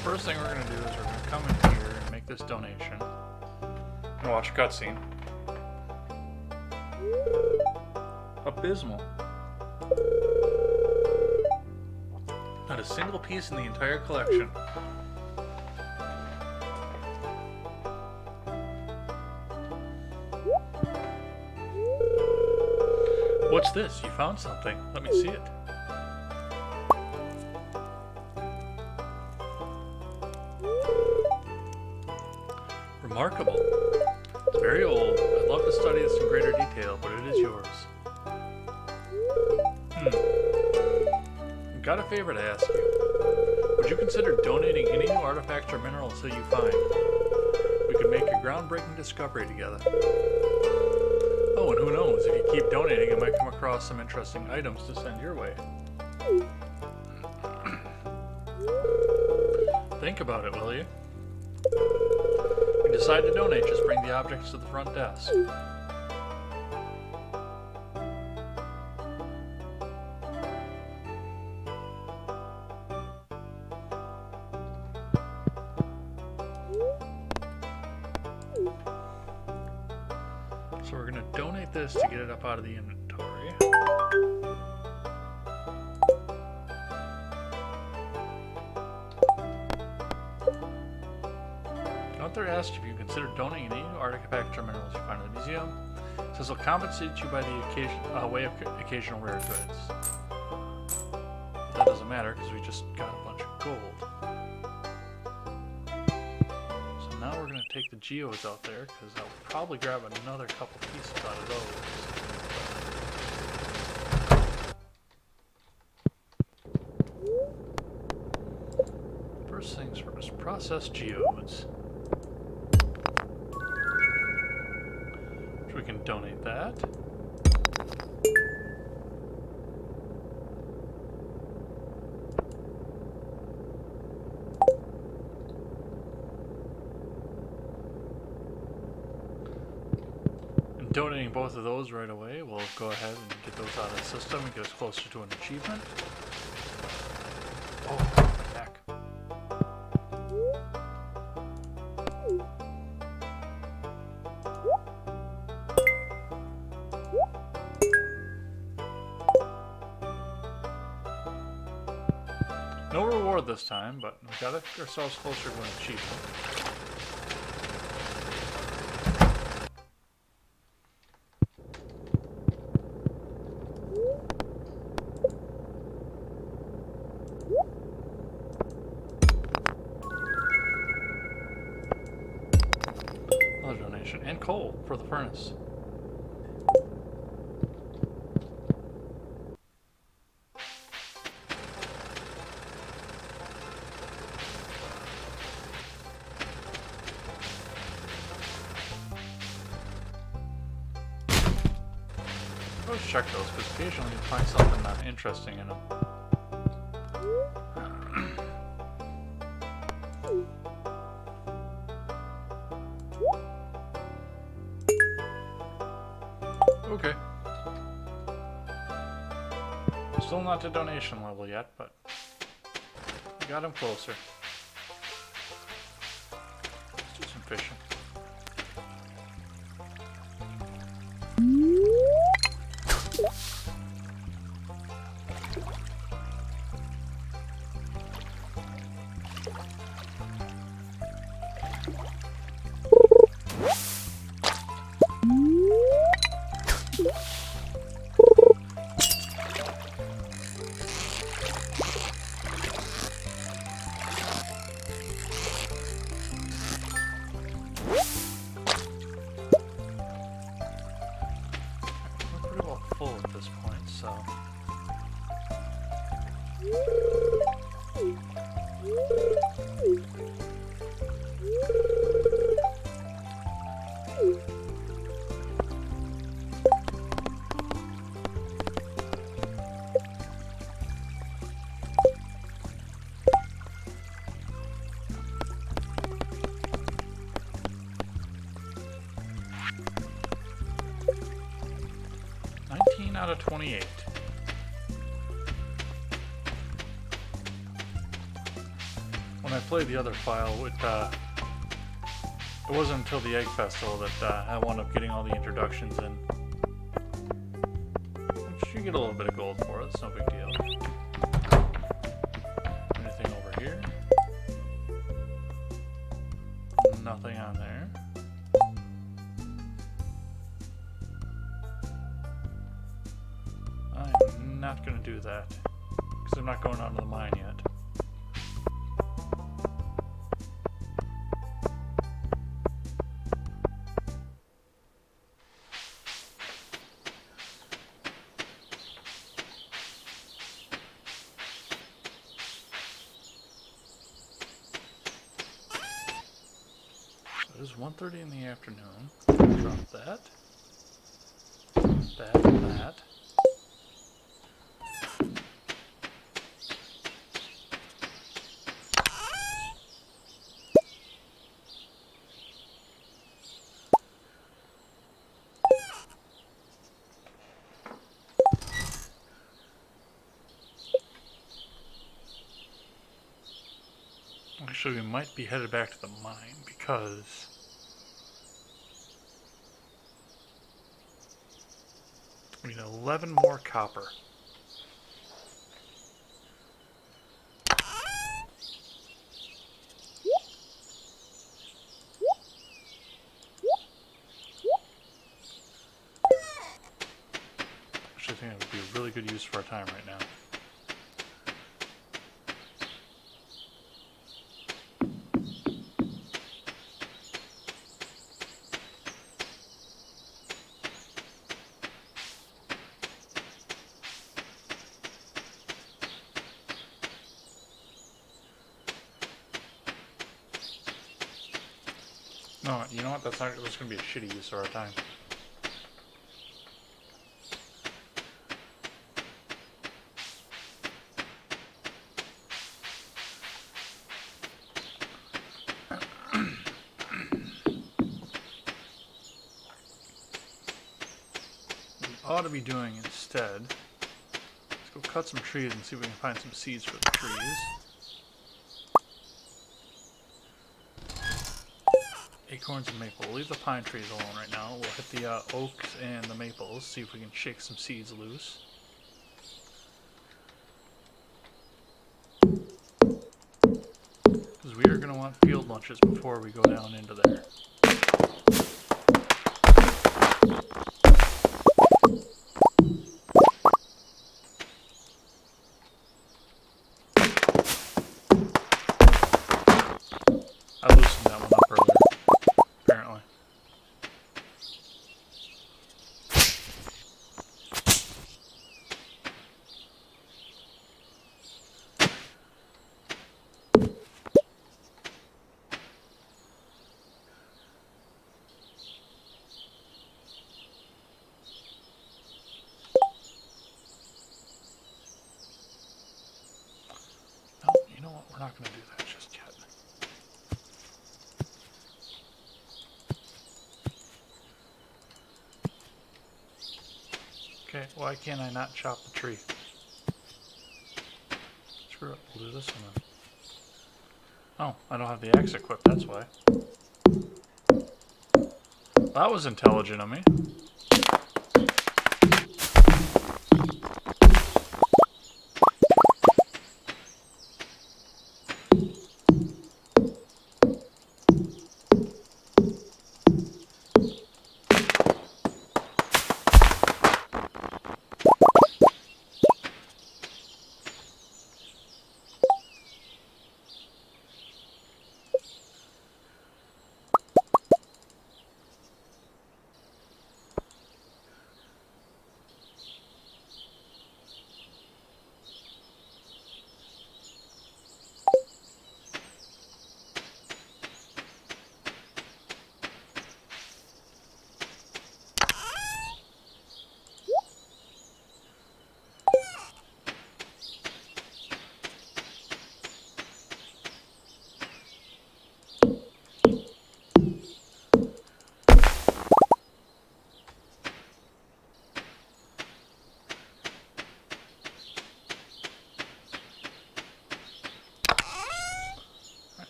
First thing we're going to do is we're going to come in here and make this donation. And watch a cutscene. Abysmal. Not a single piece in the entire collection. What's this? You found something. Let me see it. Remarkable. It's very old. I'd love to study this in greater detail, but it is yours. I've got a favor to ask you. Would you consider donating any new artifacts or minerals that you find? We could make a groundbreaking discovery together. Oh, and who knows, if you keep donating, I might come across some interesting items to send your way. Think about it, will you? If you decide to donate, just bring the objects to the front desk. So we're going to donate this to get it up out of the inventory. Gunther asked if you consider donating any artifacts or minerals you find in the museum. It says he'll compensate you by the way of occasional rare goods. But that doesn't matter because we just got a bunch of gold. So now we're going to take the geodes out there because I'll probably grab another couple pieces out of those. First things first, process geodes. We can donate that. And donating both of those right away, we'll go ahead and get those out of the system and get us closer to an achievement. Oh, heck. No reward this time, but we got ourselves closer to an achievement. Another donation. And coal for the furnace. Always check those, because occasionally you find something interesting in them. Okay. Still not to donation level yet, but we got him closer. Let's do some fishing. Full at this point, so out of 28. When I played the other file, it wasn't until the Egg Festival that I wound up getting all the introductions in. Which you get a little bit of gold for, it's no big deal. Anything over here? Nothing on there. I'm not going to do that, because I'm not going out to the mine yet. So it is 1:30 in the afternoon. Drop that. That and that. Actually, we might be headed back to the mine because we need 11 more copper. Actually, I think it would be a really good use for our time right now. No, you know what? That's going to be a shitty use of our time. We ought to be doing instead. Let's go cut some trees and see if we can find some seeds for the trees. Acorns and maple. We'll leave the pine trees alone right now. We'll hit the oaks and the maples, see if we can shake some seeds loose. we are going to want field lunches before we go down into there. I loosened that one up earlier, apparently. No, you know what? We're not going to do that just yet. Okay, why can't I not chop the tree? Screw it, we'll do this one then. Oh, I don't have the axe equipped, that's why. That was intelligent of me.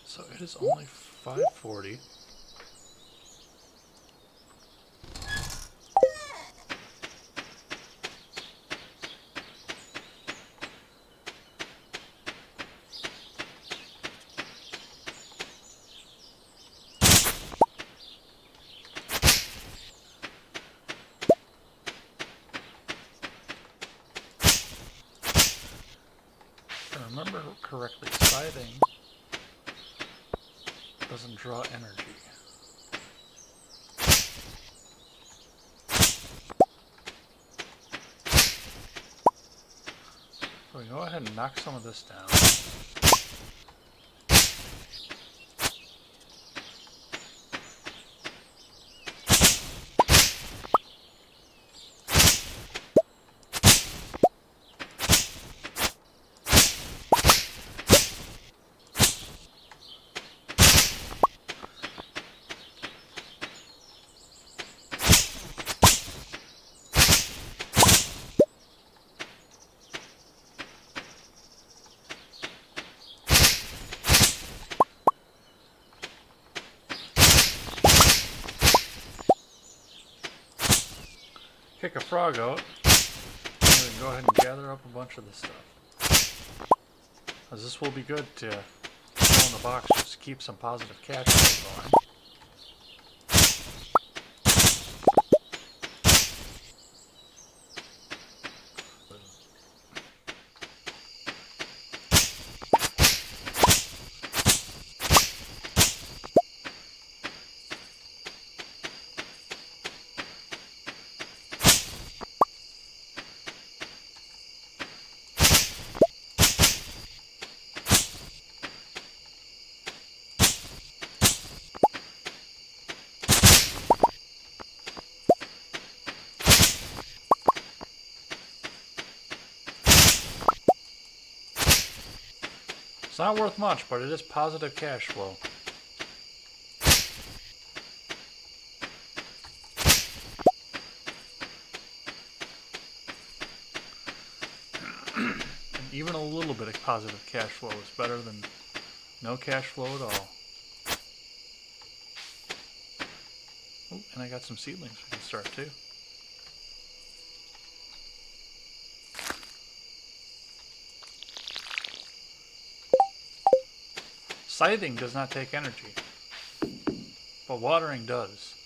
So it is only 5:40. If I remember correctly, siding doesn't draw energy. So we go ahead and knock some of this down. Kick a frog out, and then go ahead and gather up a bunch of this stuff. As this will be good to throw in the box just to keep some positive cash flow going. It's not worth much, but it is positive cash flow. And even a little bit of positive cash flow is better than no cash flow at all. Ooh, and I got some seedlings we can start too. Scything does not take energy, but watering does.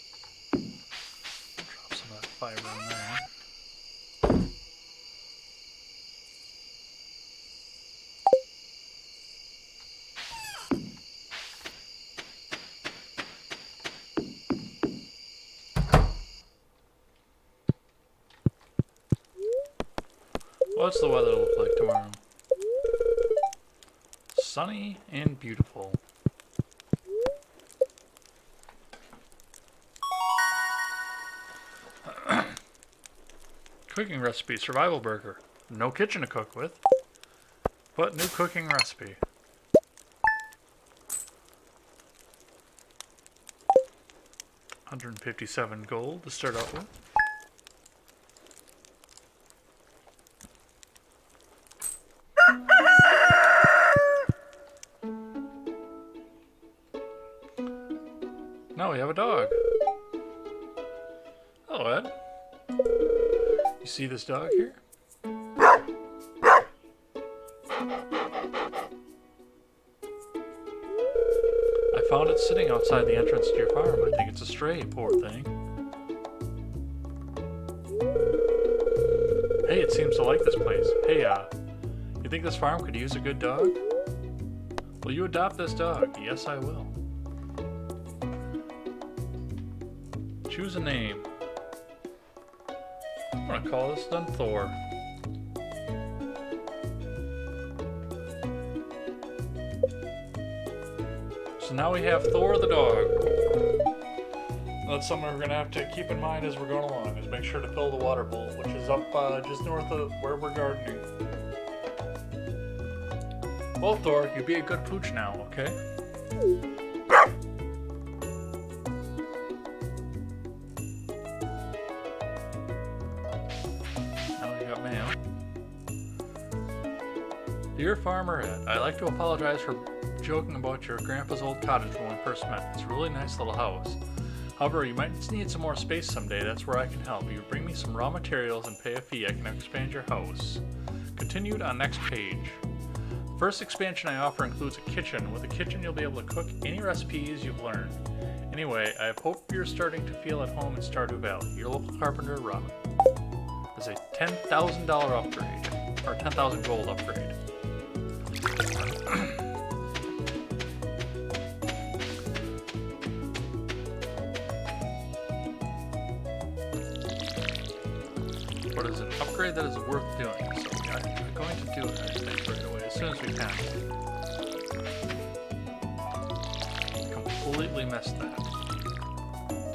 Drop some of that fiber in there. What's the weather look like tomorrow? Sunny and beautiful. Cooking recipe, survival burger. No kitchen to cook with, but new cooking recipe. $157 gold to start out with. Now we have a dog. Hello, Ed. You see this dog here? I found it sitting outside the entrance to your farm. I think it's a stray, poor thing. Hey, it seems to like this place. Hey, you think this farm could use a good dog? Will you adopt this dog? Yes, I will. Choose a name. I'm gonna call this then Thor. So now we have Thor the dog. That's something we're gonna have to keep in mind as we're going along, is make sure to fill the water bowl, which is up just north of where we're gardening. Well, Thor, you be a good pooch now, okay? Dear Farmer Ed, I'd like to apologize for joking about your grandpa's old cottage when we first met. It's a really nice little house. However, you might need some more space someday. That's where I can help. You bring me some raw materials and pay a fee. I can expand your house. Continued on next page. First expansion I offer includes a kitchen. With a kitchen, you'll be able to cook any recipes you've learned. Anyway, I hope you're starting to feel at home in Stardew Valley. Your local carpenter, Robin. There's a $10,000 upgrade, or 10,000 gold upgrade. But it's an upgrade that is worth doing, so we're going to do it, I think, right away, as soon as we can. Completely missed that.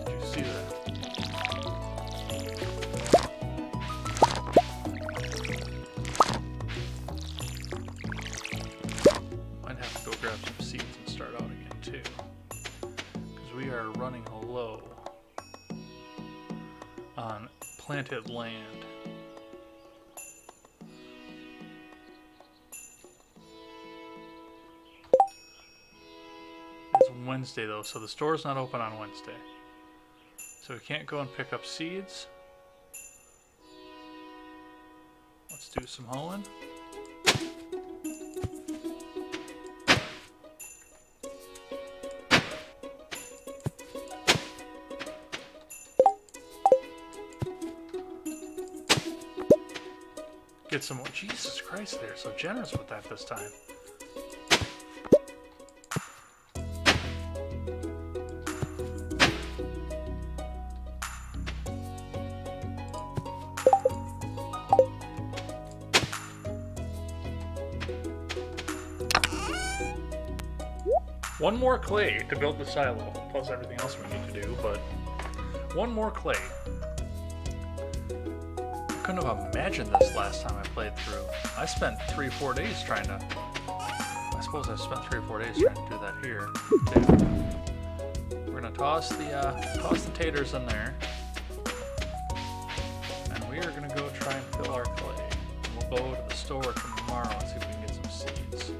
Did you see that? Might have to go grab some seeds and start out again, too. Because we are running low on planted land. It's Wednesday though, so the store's not open on Wednesday. So we can't go and pick up seeds. Let's do some hoeing. Get some more. Jesus Christ, they're so generous with that this time. One more clay to build the silo, plus everything else we need to do, but one more clay. Couldn't have imagined this last time I played through. I spent 3-4 days trying to... I suppose I spent 3 or 4 days trying to do that here. We're gonna toss the taters in there. And we are gonna go try and fill our clay. And we'll go to the store tomorrow and see if we can get some seeds.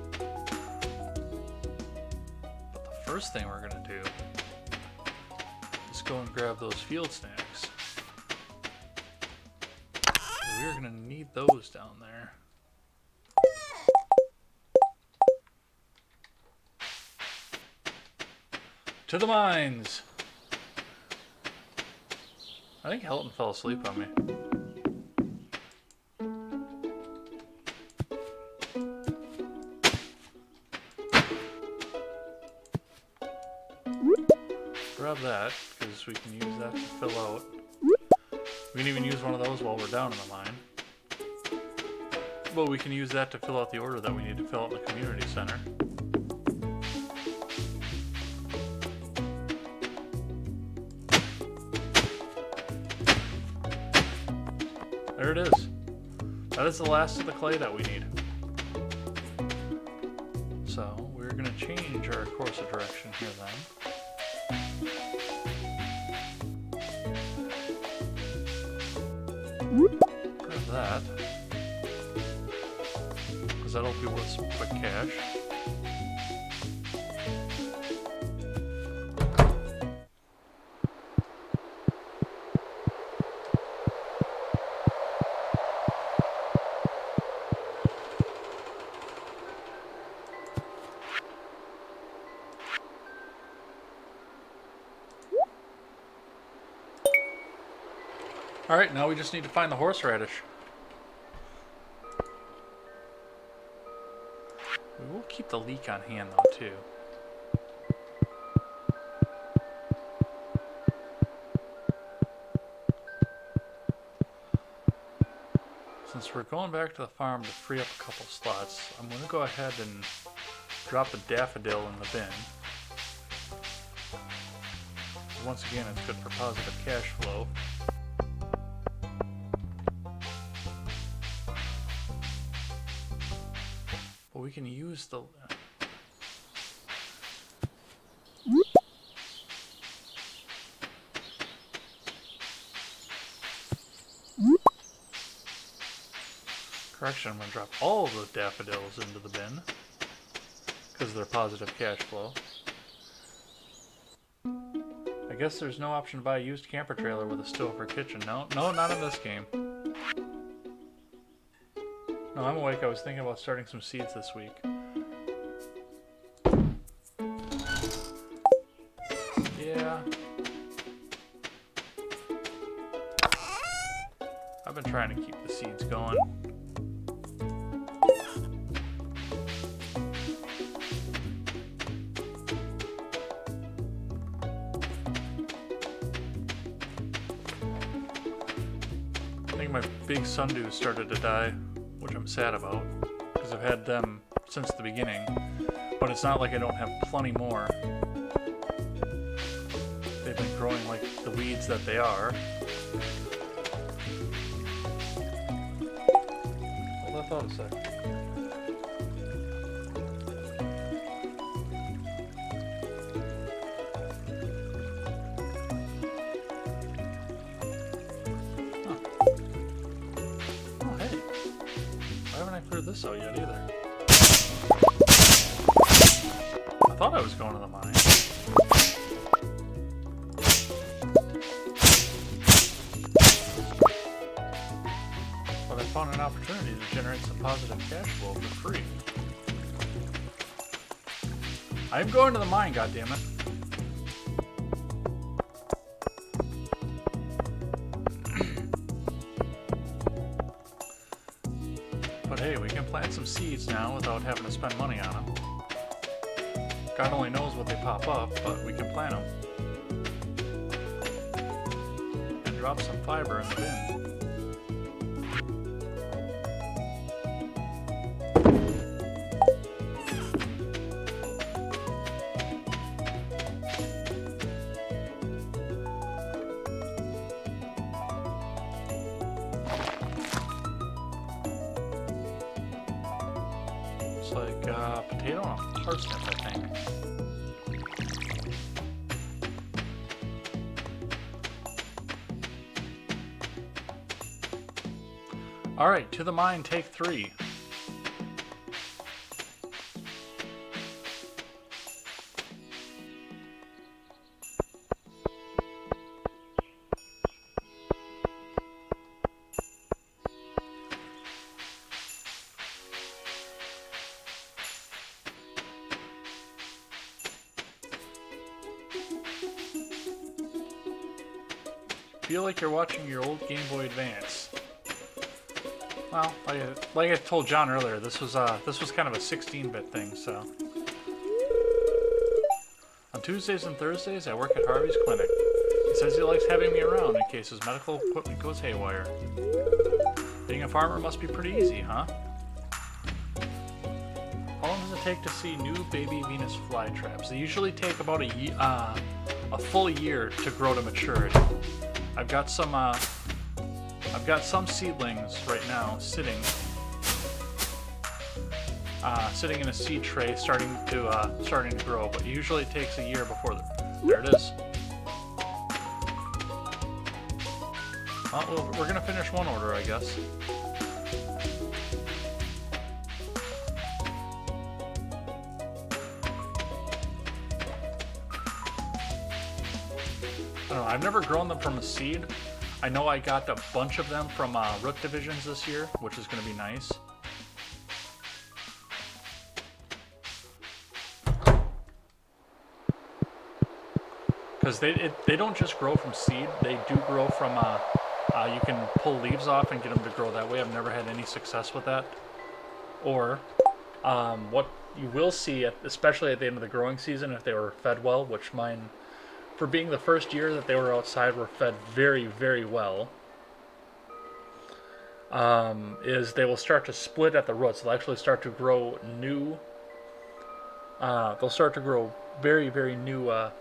But the first thing we're gonna do is go and grab those field snacks. We're gonna need those down there. To the mines! I think Helton fell asleep on me. Grab that, because we can use that to fill out. We can even use one of those while we're down in the mine. But we can use that to fill out the order that we need to fill out in the community center. There it is. That is the last of the clay that we need. So, we're going to change our course of direction here then. Grab that. Because that'll be worth some quick cash. Alright, now we just need to find the horseradish. We will keep the leek on hand though, too. Since we're going back to the farm to free up a couple slots, I'm going to go ahead and drop the daffodil in the bin. Once again, it's good for positive cash flow. But we can use the... Correction, I'm going to drop all of the daffodils into the bin because they're positive cash flow. I guess there's no option to buy a used camper trailer with a stove or kitchen. No, not in this game. No, I'm awake. I was thinking about starting some seeds this week. Yeah. I've been trying to keep the seeds going. I think my big sundews started to die, which I'm sad about, because I've had them since the beginning, but it's not like I don't have plenty more. They've been growing like the weeds that they are. Hold that thought a sec. This out yet either. I thought I was going to the mine. But I found an opportunity to generate some positive cash flow for free. I'm going to the mine, goddammit. But hey, we can plant some seeds now without having to spend money on them. God only knows what they pop up, but we can plant them. And drop some fiber in the bin. Like potato and a parsnip, I think. Alright, to the mine, take 3. feel like you're watching your old Game Boy Advance. Well, like I told John earlier, this was kind of a 16-bit thing, so. On Tuesdays and Thursdays, I work at Harvey's clinic. He says he likes having me around in case his medical equipment goes haywire. Being a farmer must be pretty easy, huh? How long does it take to see new baby Venus flytraps? They usually take about a full year to grow to maturity. I've got some seedlings right now sitting in a seed tray, starting to grow. But usually it takes a year before there it is. Well, we're gonna finish one order, I guess. I don't know, I've never grown them from a seed. I know I got a bunch of them from root divisions this year, which is going to be nice. Because they don't just grow from seed, they do grow from, you can pull leaves off and get them to grow that way. I've never had any success with that. Or, what you will see, especially at the end of the growing season, if they were fed well, which mine, for being the first year that they were outside, were fed very, very well, is they will start to split at the roots. They'll actually start to grow new, they'll start to grow very, very new, or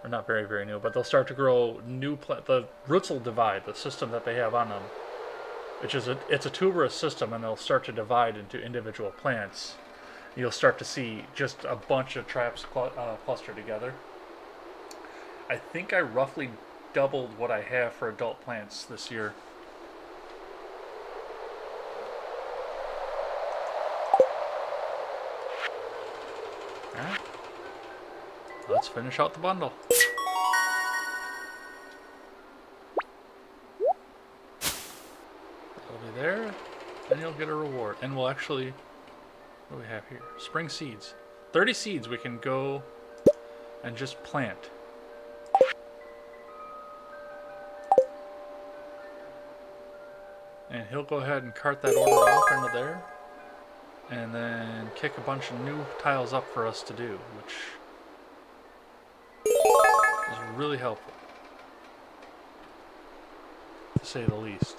not very, very new, but they'll start to grow new the roots will divide, the system that they have on them, which is it's a tuberous system, and they'll start to divide into individual plants. You'll start to see just a bunch of traps cluster together. I think I roughly doubled what I have for adult plants this year. Alright. Let's finish out the bundle. That'll be there. Then you'll get a reward. And we'll actually... What do we have here? Spring seeds. 30 seeds we can go and just plant. And he'll go ahead and cart that order off into there. And then kick a bunch of new tiles up for us to do, which is really helpful, to say the least.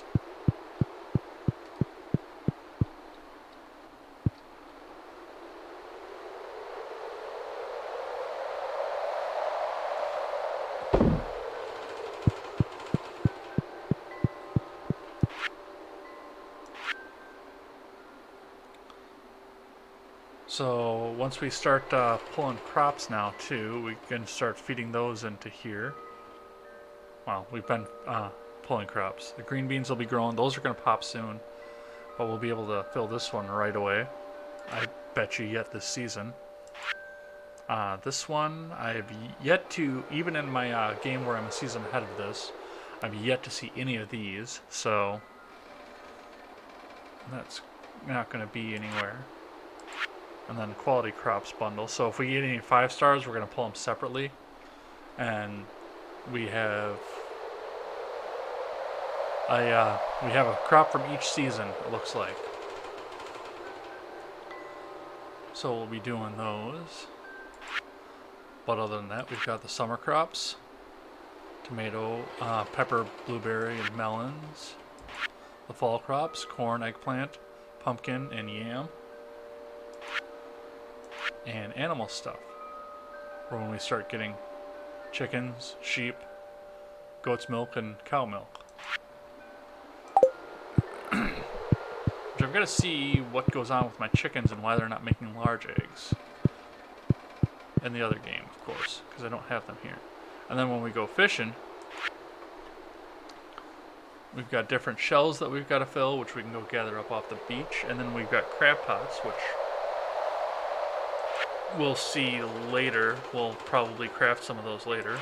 So once we start pulling crops now too, we can start feeding those into here. Well, we've been pulling crops. The green beans will be growing. Those are going to pop soon, but we'll be able to fill this one right away. I bet you yet this season. This one, I've yet to, even in my game where I'm a season ahead of this, I've yet to see any of these, so that's not going to be anywhere. And then quality crops bundle. So if we get any 5 stars, we're going to pull them separately. And we have a crop from each season, it looks like. So we'll be doing those. But other than that, we've got the summer crops. Tomato, pepper, blueberry, and melons. The fall crops, corn, eggplant, pumpkin, and yam. And animal stuff, or when we start getting chickens, sheep, goat's milk, and cow milk. Which I'm going to see what goes on with my chickens and why they're not making large eggs. In the other game, of course, because I don't have them here. And then when we go fishing, we've got different shells that we've got to fill, which we can go gather up off the beach. And then we've got crab pots, which we'll see later. We'll probably craft some of those later.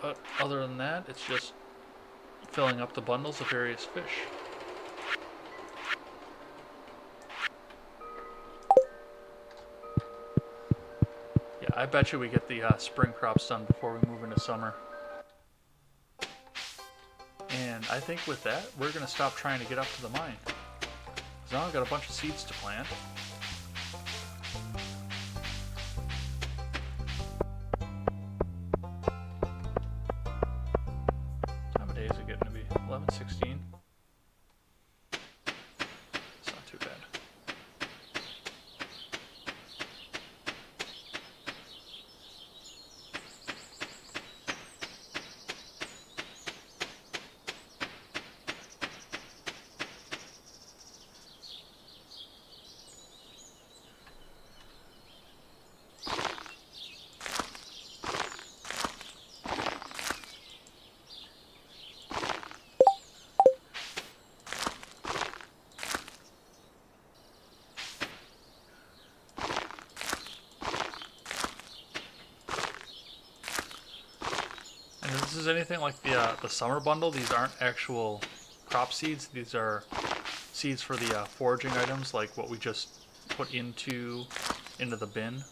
But other than that, it's just filling up the bundles of various fish. Yeah, I bet you we get the spring crops done before we move into summer. And I think with that, we're going to stop trying to get up to the mine. Because now I've got a bunch of seeds to plant. How many days is it getting to be? 11, 16? It's not too bad. And if this is anything like the summer bundle, these aren't actual crop seeds. These are seeds for the foraging items, like what we just put into the bin.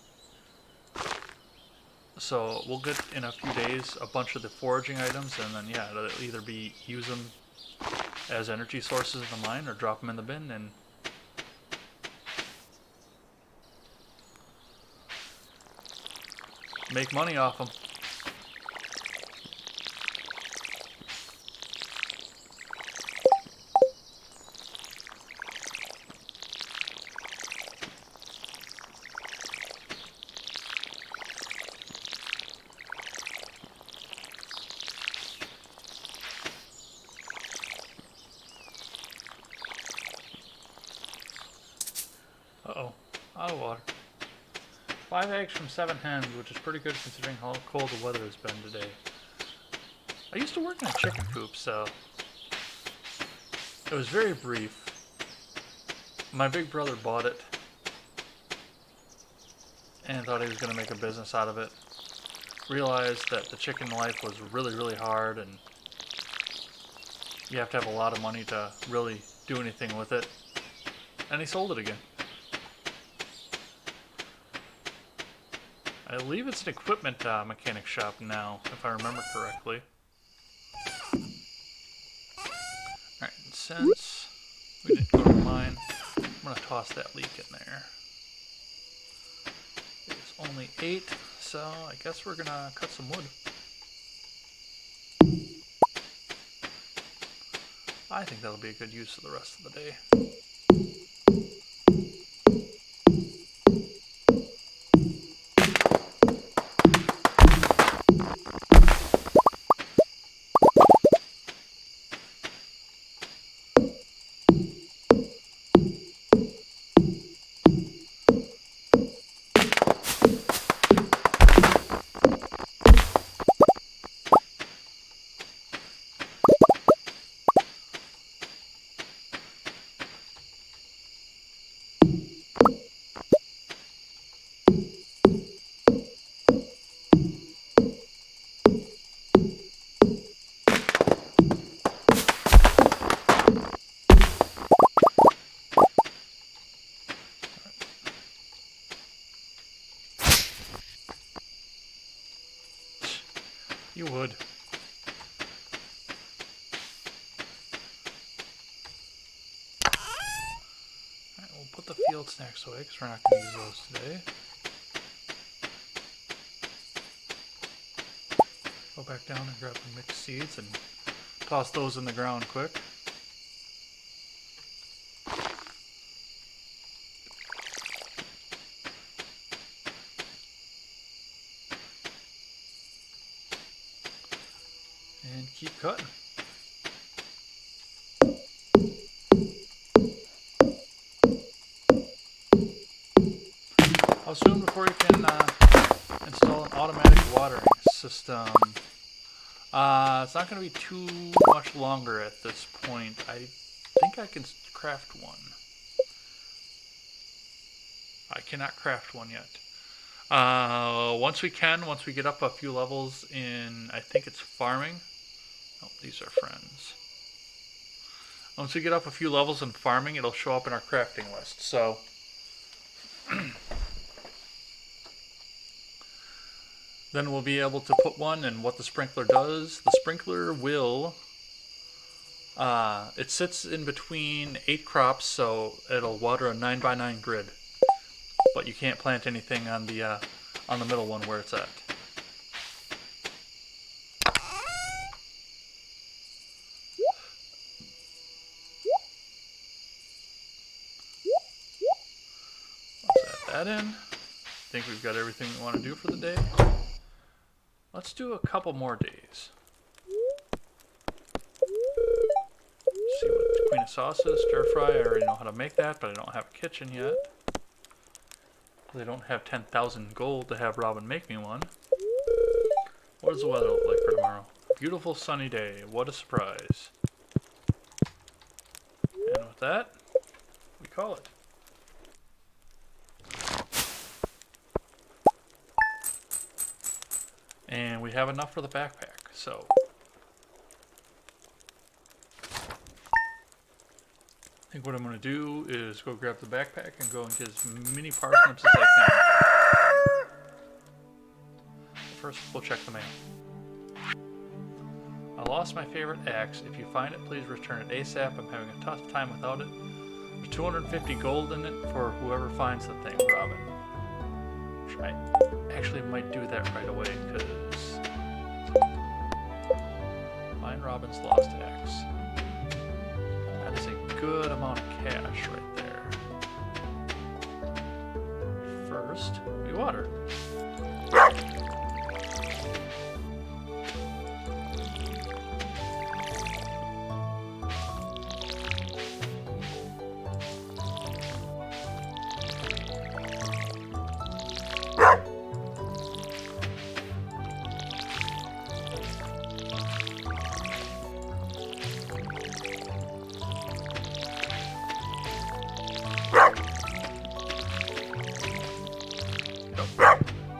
So we'll get in a few days a bunch of the foraging items, and then yeah, it'll either be use them as energy sources in the mine or drop them in the bin and make money off them. Uh-oh. Out of water. 5 eggs from 7 hens, which is pretty good considering how cold the weather has been today. I used to work in a chicken coop, so it was very brief. My big brother bought it and thought he was going to make a business out of it. Realized that the chicken life was really, really hard, and you have to have a lot of money to really do anything with it. And he sold it again. I believe it's an equipment mechanic shop now, if I remember correctly. Alright, since we didn't go to the mine, I'm going to toss that leek in there. It's only 8, so I guess we're going to cut some wood. I think that'll be a good use of the rest of the day. You would. Alright, we'll put the field snacks away because we're not going to use those today. Go back down and grab the mixed seeds and toss those in the ground quick. And keep cutting. How soon before you can install an automatic watering system? It's not going to be too much longer at this point. I think I can craft one. I cannot craft one yet. Once we get up a few levels in, I think it's farming. Oh, these are friends. Once we get up a few levels in farming, it'll show up in our crafting list. So then we'll be able to put one, and what the sprinkler does, the sprinkler will, it sits in between 8 crops, so it'll water a 9x9 grid. But you can't plant anything on the middle one where it's at. Let's add that in. I think we've got everything we want to do for the day. Let's do a couple more days. See what the queen of sauce is. Stir fry. I already know how to make that, but I don't have a kitchen yet. I don't have 10,000 gold to have Robin make me one. What does the weather look like for tomorrow? Beautiful sunny day. What a surprise. And with that, we call it. And we have enough for the backpack, so I think what I'm going to do is go grab the backpack and go and get as many parsnips as I can. First, we'll check the mail. I lost my favorite axe. If you find it, please return it ASAP. I'm having a tough time without it. There's 250 gold in it for whoever finds the thing, Robin. Which I actually might do that right away, because find Robin's lost axe. That is a good amount of cash right there. First, we water.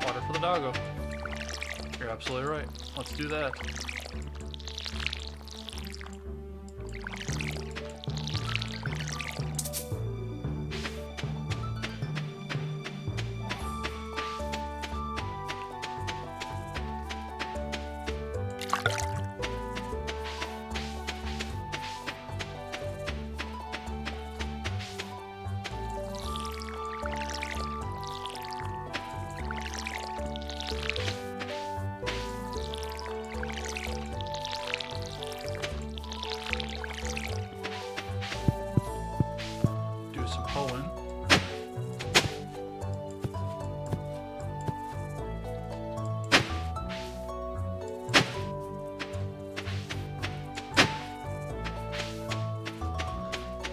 Water for the doggo. You're absolutely right. Let's do that.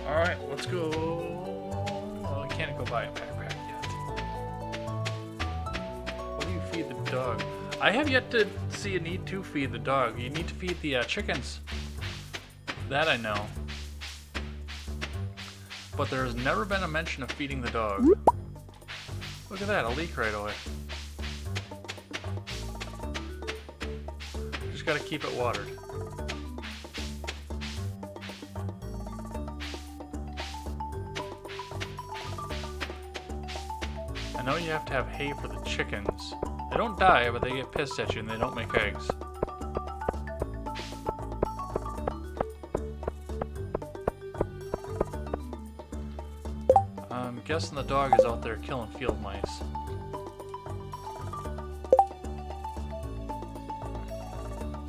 Alright, let's go. Well, I can't go buy a backpack yet. What do you feed the dog? I have yet to see a need to feed the dog. You need to feed the chickens. That I know. But there's never been a mention of feeding the dog. Look at that, a leak right away. Just gotta keep it watered. I know you have to have hay for the chickens. They don't die, but they get pissed at you and they don't make eggs. I'm guessing the dog is out there killing field mice.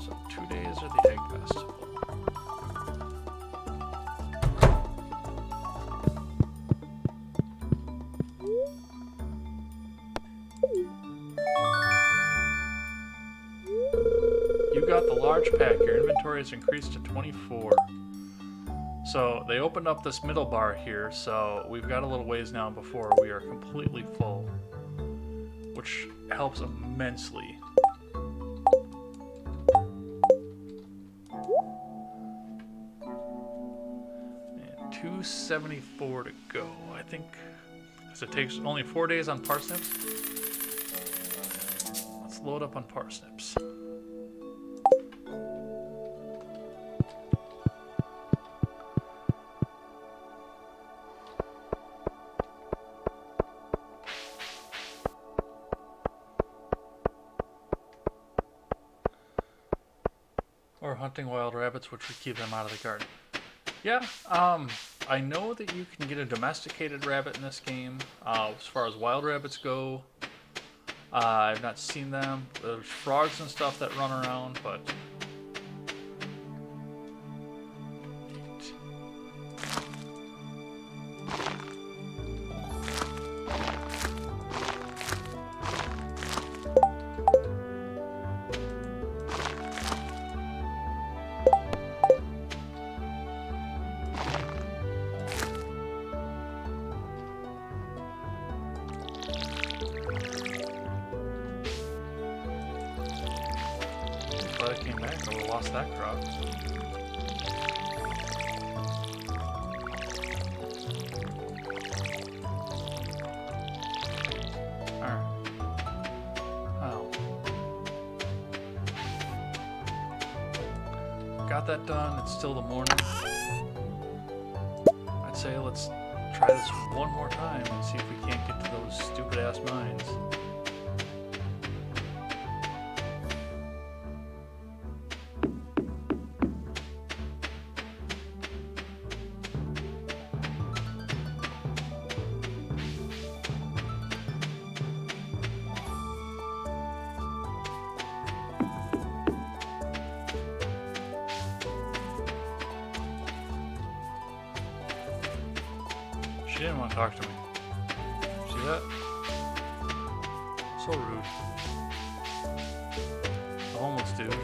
So 2 days are the egg festival. You got the large pack. Your inventory has increased to 24. So they opened up this middle bar here, so we've got a little ways now before we are completely full, which helps immensely. And 274 to go, I think, because it takes only 4 days on parsnips. Let's load up on parsnips. or hunting wild rabbits, which would keep them out of the garden. Yeah, I know that you can get a domesticated rabbit in this game. As far as wild rabbits go, I've not seen them. There's frogs and stuff that run around, but... I came back, I would have lost that crop. Alright. Oh. Got that done, it's still the morning. I'd say let's try this one more time and see if we can't get to those stupid ass mines. She didn't want to talk to me. See that? So rude. The homeless dude.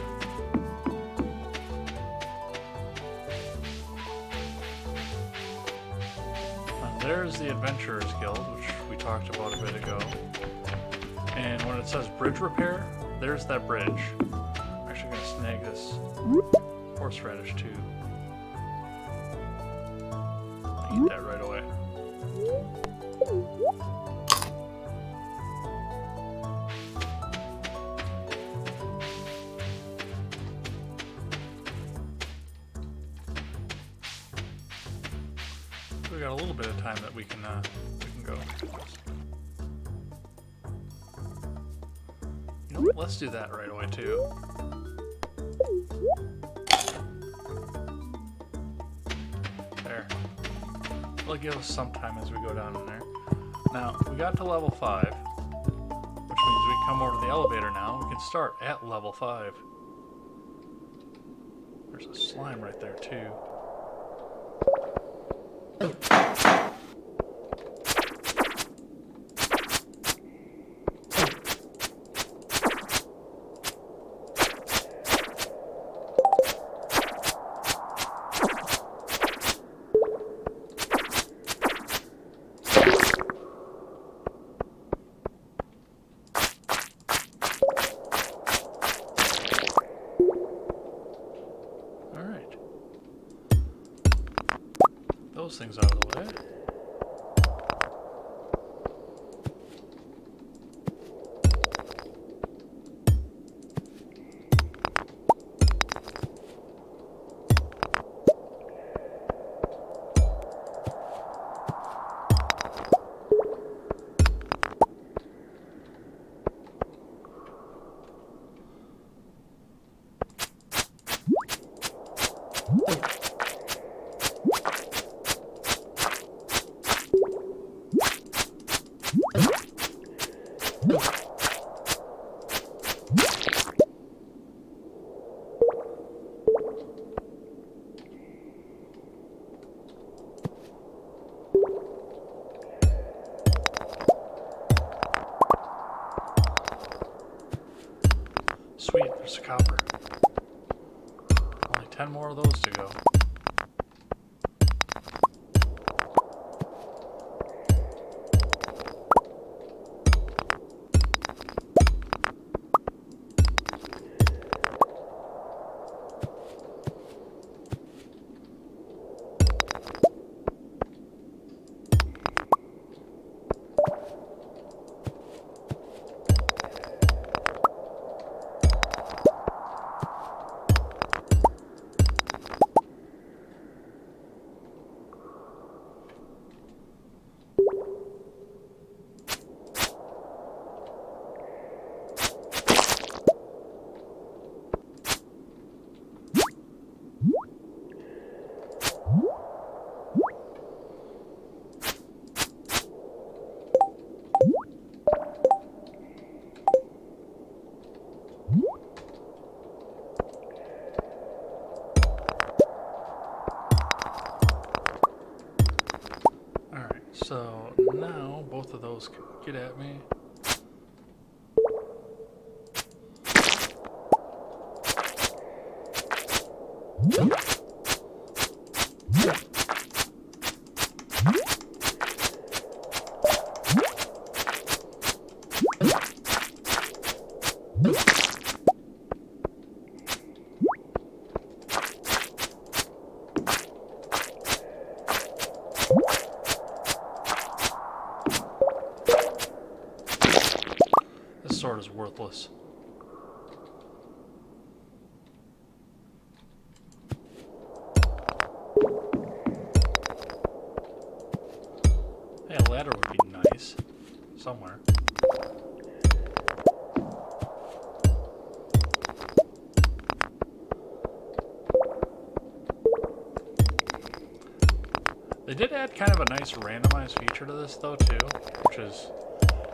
And there's the Adventurers Guild, which we talked about a bit ago. And when it says bridge repair, there's that bridge. I'm actually going to snag this horseradish too. I'll eat that right away. We got a little bit of time that we can go. You know what? Let's do that right away too. There. It'll give us some time as we go down in there. Now, we got to level 5, which means we come over to the elevator now. We can start at level 5. There's a slime right there too. Those things out of the way. Sweet, there's a copper. Only 10 more of those to go. So now both of those can get at me. This sword is worthless. Hey, a ladder would be nice. Somewhere. They did add kind of a nice randomized feature to this though too, which is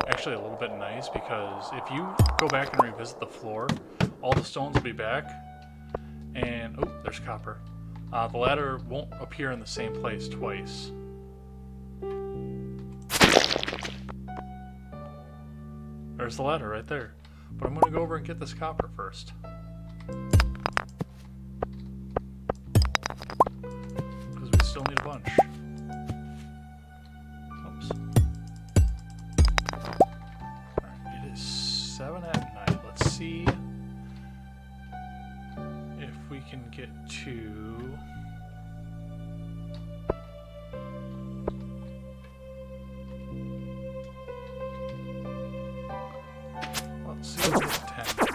actually a little bit nice because if you go back and revisit the floor, all the stones will be back and, oh, there's copper. The ladder won't appear in the same place twice. There's the ladder right there. But I'm going to go over and get this copper first. Because we still need a bunch. Oops. Alright, it is 7 at night. Let's see if we can get to... Let's see if we get 10.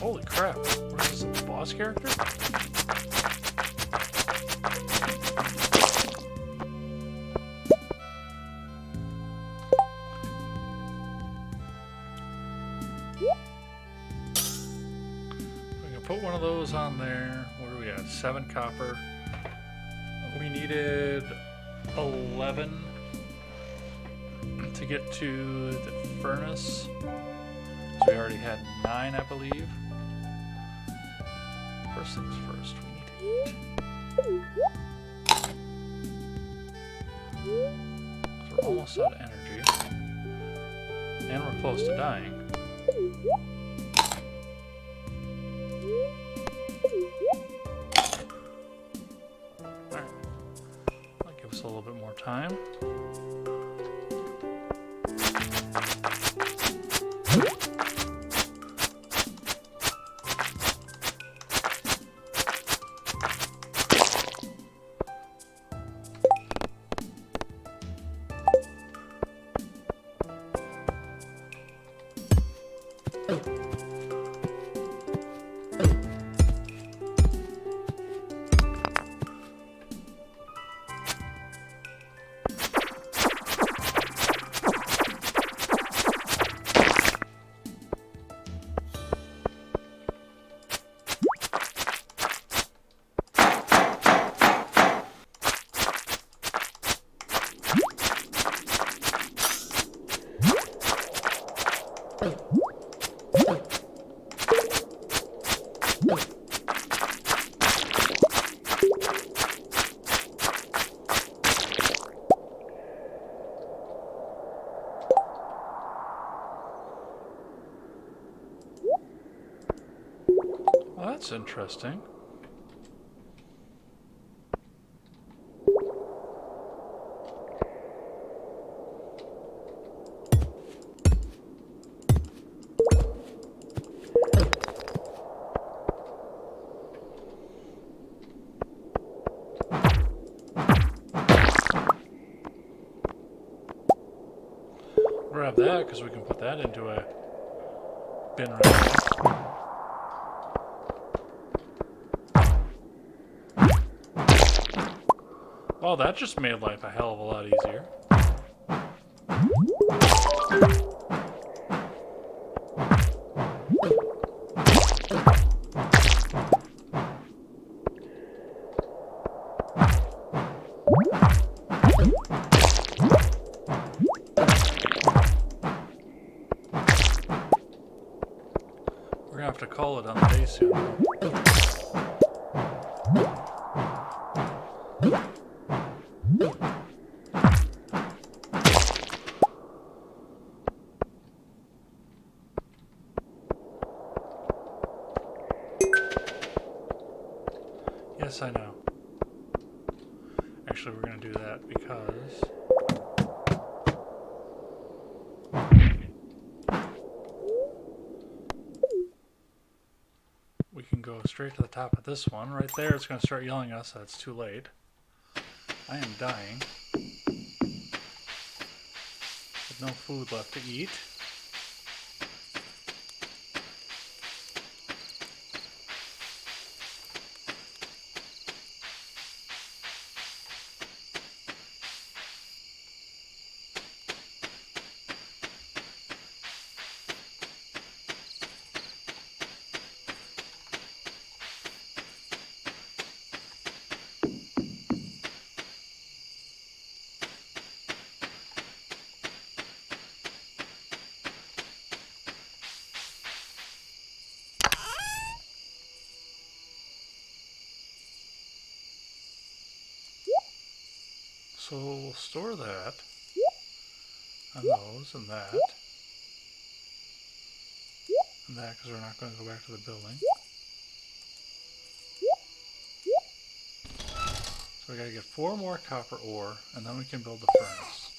Holy crap, what is this, a boss character? We can put one of those on there. What do we got? 7 copper. We needed 11 to get to the furnace. So we already had 9, I believe. First things first, we need to eat. So we're almost out of energy. And we're close to dying. Alright. That gives us a little bit more time. Well, that's interesting. Grab that because we can put that into a bin right now. Oh, that just made life a hell of a lot easier. We're gonna have to call it on the day soon. Yes, I know. Actually, we're going to do that because we can go straight to the top of this one. Right there, it's going to start yelling at us that it's too late. I am dying. With no food left to eat. So we'll store that, and those, and that, because we're not going to go back to the building. So we gotta get 4 more copper ore, and then we can build the furnace.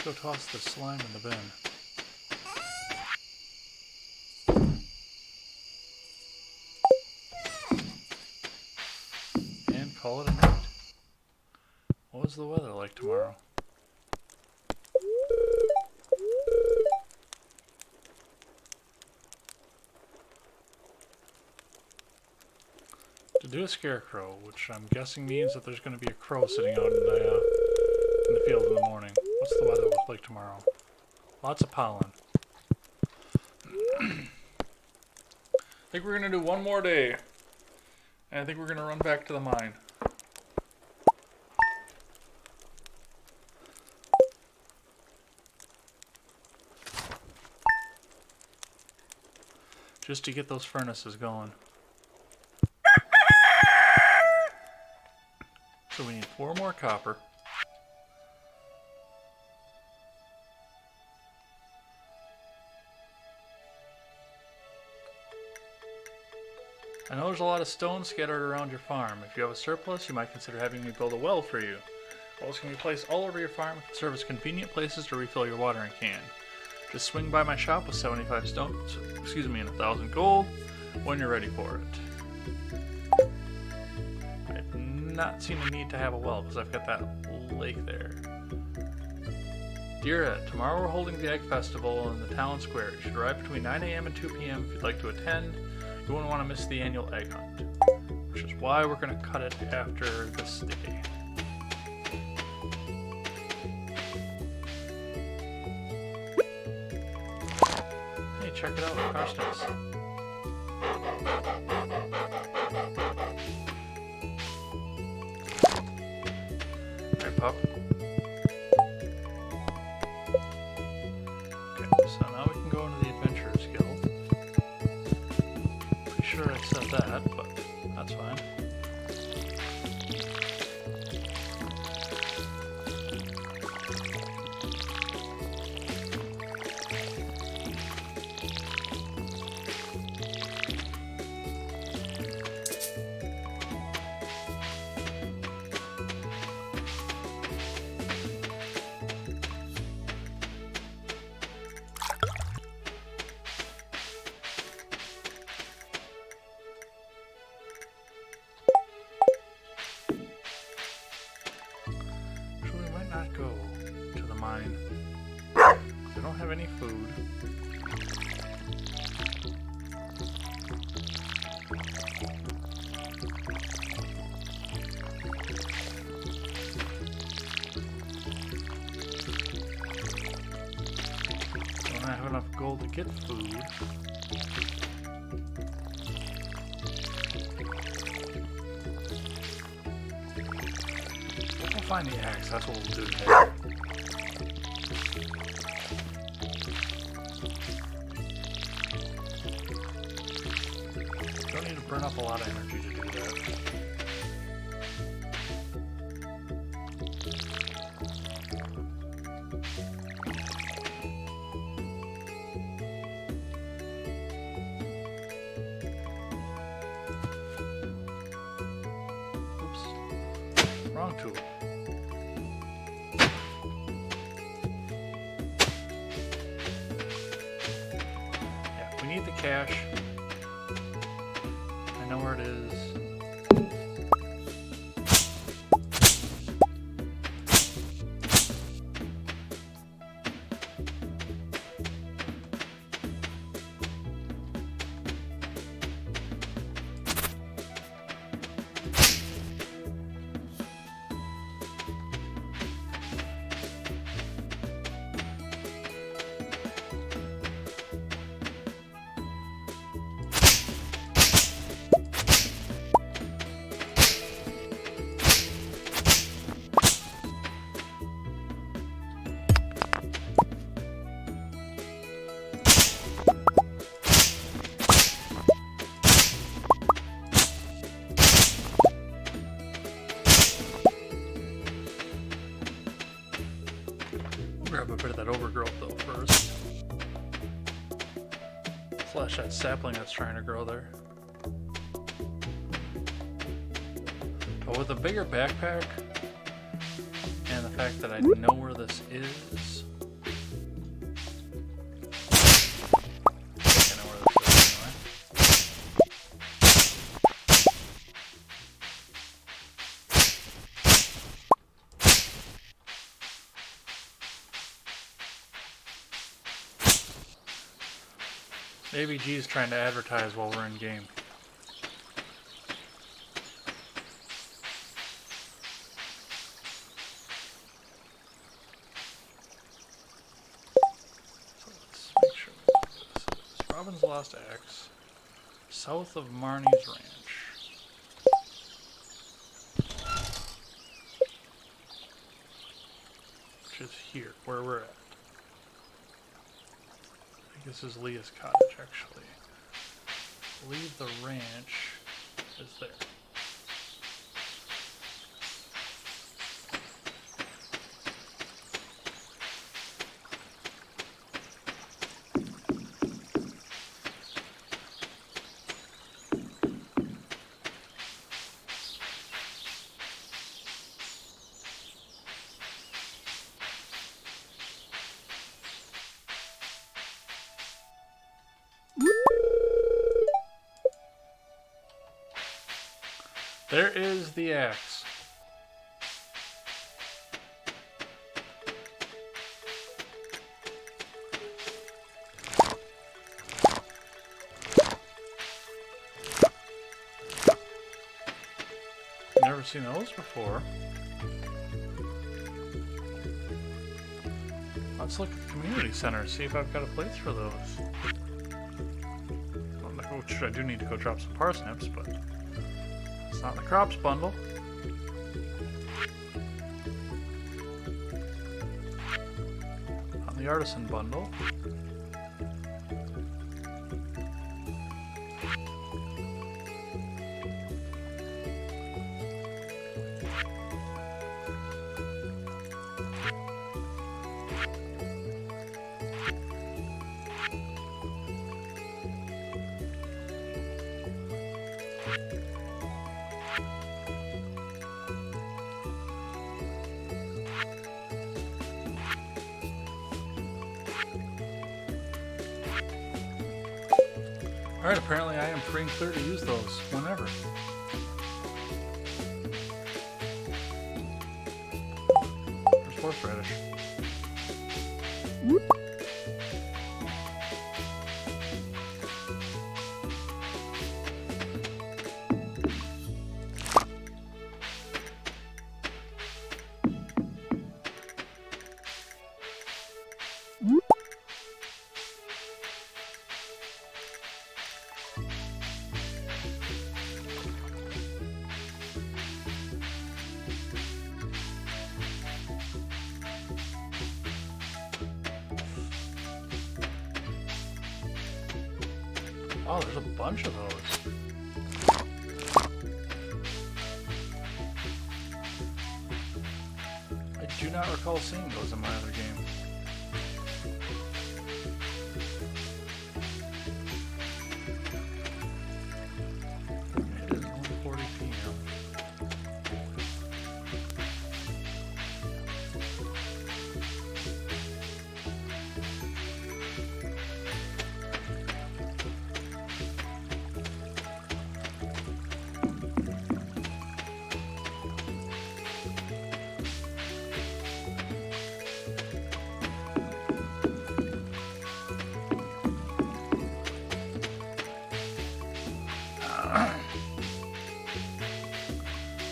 Go toss the slime in the bin. Call it a night. What was the weather like tomorrow? To do a scarecrow, which I'm guessing means that there's going to be a crow sitting out in the field in the morning. What's the weather look like tomorrow? Lots of pollen. I think we're going to do one more day. And I think we're going to run back to the mine. Just to get those furnaces going. So we need 4 more copper. I know there's a lot of stone scattered around your farm. If you have a surplus, you might consider having me build a well for you. Wells can be placed all over your farm and can serve as convenient places to refill your watering can. Just swing by my shop with 75 stones, and 1,000 gold when you're ready for it. I've not seen a need to have a well because I've got that lake there. Dear Ed, tomorrow we're holding the Egg Festival in the town square. You should arrive between 9 a.m. and 2 p.m. if you'd like to attend. You won't want to miss the annual egg hunt, which is why we're going to cut it after this day. Hey, check it out, parsnips. Hey, pup. Okay, so now we can go into the Adventurers Guild. Pretty sure I said that, but that's fine. Go to the mine. I don't have any food. enough gold to get food. We'll find the axe, that's what we'll do today. Don't need to burn up a lot of energy to do that. Wrong tool. Yeah, we need the cash. I know where it is. Grab a bit of that overgrowth though first. Slash that sapling that's trying to grow there. But with a bigger backpack and the fact that I know where this is, I think I know where this is anyway. Maybe G's trying to advertise while we're in game. So let's make sure we do this. Robin's Lost Axe, south of Marnie's Ranch. Which is here, where we're at. This is Leah's cottage, actually. I believe the ranch is there. There is the axe. Never seen those before. Let's look at the community center, see if I've got a place for those. Which I do need to go drop some parsnips, but it's not in the crops bundle. On the artisan bundle. Alright, apparently I am free and clear to use those whenever. There's horseradish. Oh, there's a bunch of those. I do not recall seeing those in my other game. It is 1:40 p.m.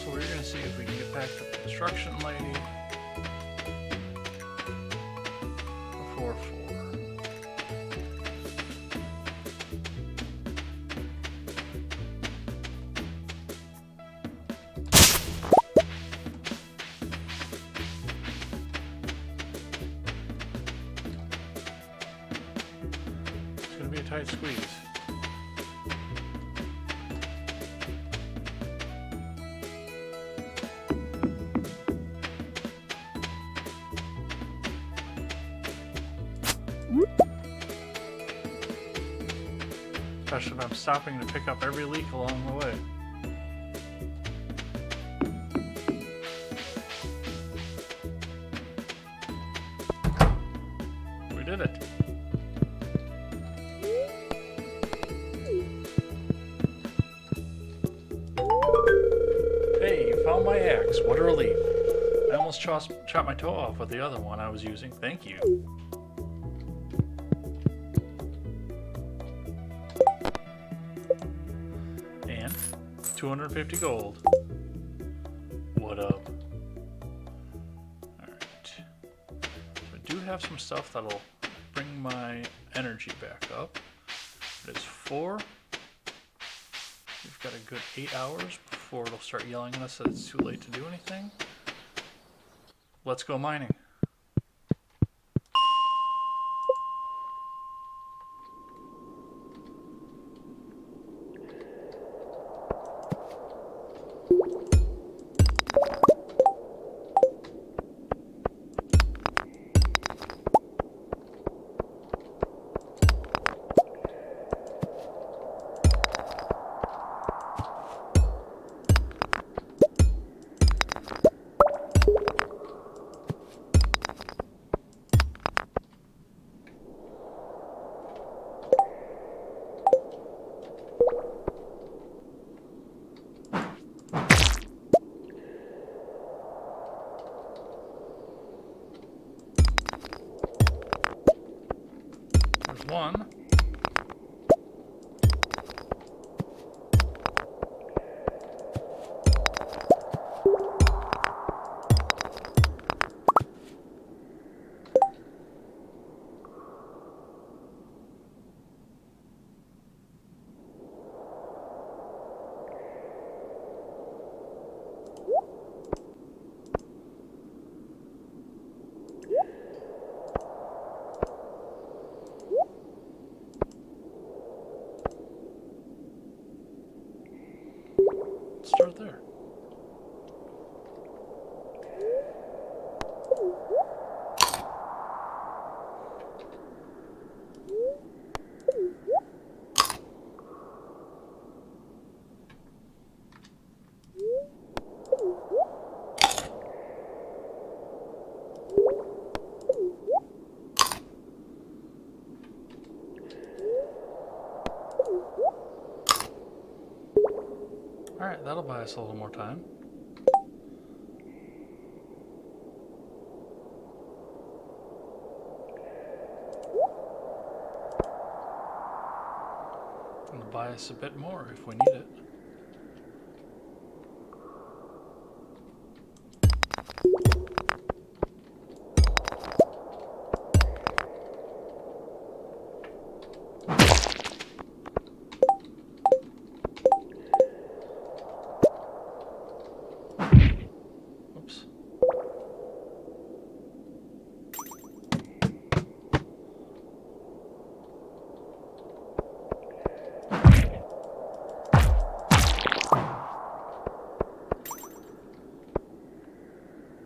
So we're gonna see if we can get back to the construction lady before 4. It's gonna be a tight squeeze. Especially if I'm stopping to pick up every leak along the way. We did it. Hey, you found my axe. What a relief. I almost chopped my toe off with the other one I was using. Thank you. And 250 gold. What up? Alright. So I do have some stuff that'll bring my energy back up. It is 4. We've got a good 8 hours before it'll start yelling at us that it's too late to do anything. Let's go mining. There's one. Start there. Alright, that'll buy us a little more time. And it'll buy us a bit more if we need it.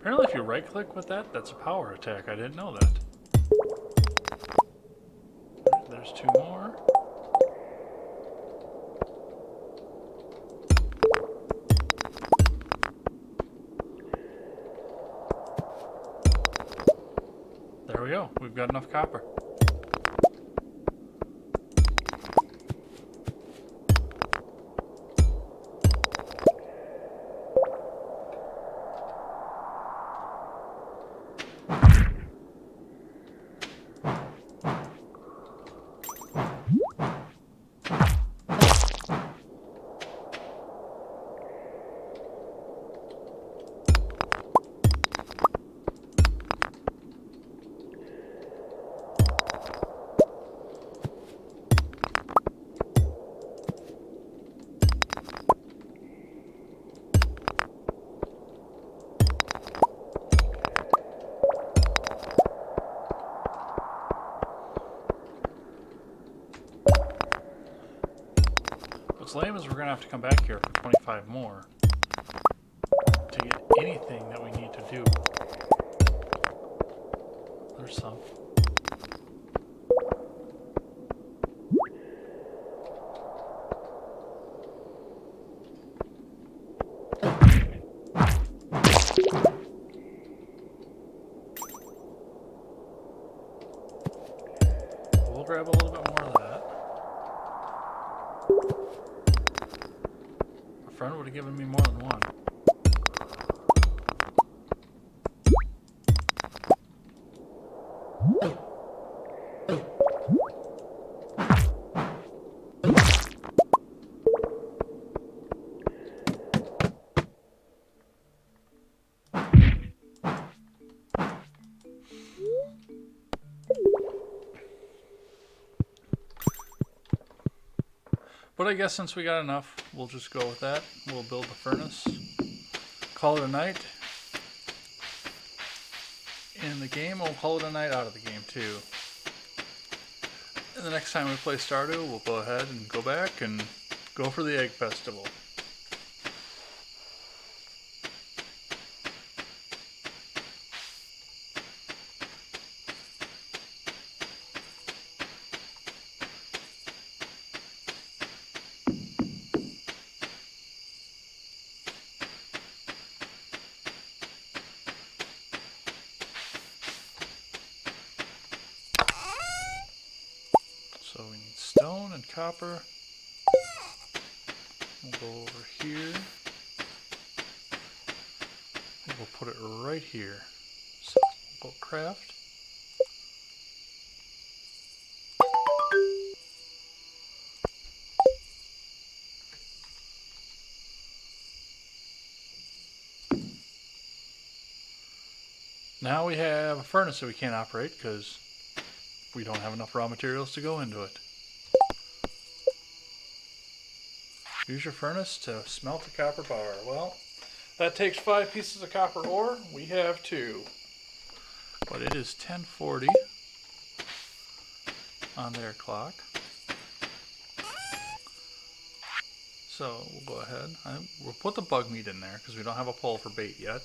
Apparently if you right click with that, that's a power attack. I didn't know that. There's two more. There we go. We've got enough copper. What's lame is we're going to have to come back here for 25 more to get anything that we need to do. There's some. We'll grab a little bit more of that. My friend would have given me more than one. But I guess since we got enough, we'll just go with that. We'll build the furnace, call it a night in the game. We'll call it a night out of the game too. And the next time we play Stardew, we'll go ahead and go back and go for the Egg Festival. So we need stone and copper. We'll go over here. And we'll put it right here. So we'll go craft. Now we have a furnace that we can't operate because we don't have enough raw materials to go into it. Use your furnace to smelt the copper bar. Well, that takes 5 pieces of copper ore. We have 2. But it is 10:40 on their clock. So we'll go ahead. We'll put the bug meat in there because we don't have a pole for bait yet.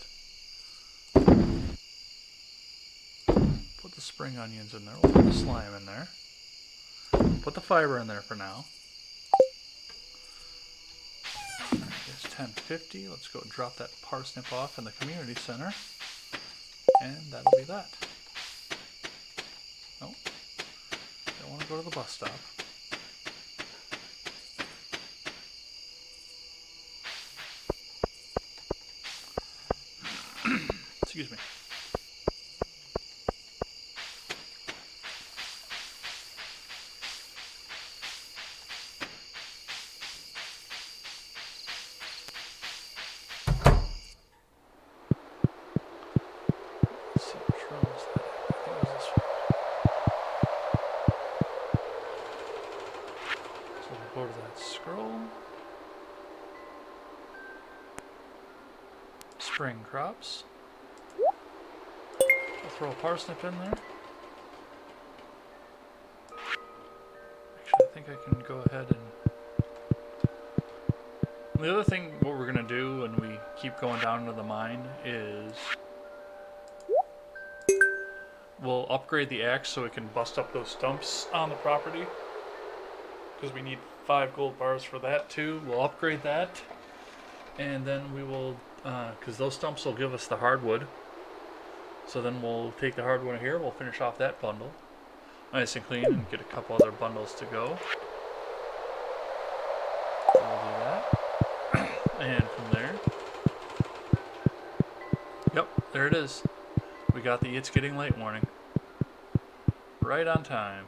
Put the spring onions in there. We'll put the slime in there. Put the fiber in there for now. It's 10:50. Let's go drop that parsnip off in the community center. And that'll be that. Nope. Don't want to go to the bus stop. Excuse me. Go to that scroll. Spring crops. I'll throw a parsnip in there. Actually, I think I can go ahead and... The other thing, what we're going to do when we keep going down into the mine is we'll upgrade the axe so we can bust up those stumps on the property. Because we need 5 gold bars for that too. We'll upgrade that. And then we will, because those stumps will give us the hardwood. So then we'll take the hardwood here, we'll finish off that bundle. Nice and clean, and get a couple other bundles to go. So we'll do that. And from there, yep, there it is. We got the It's Getting Late warning. Right on time.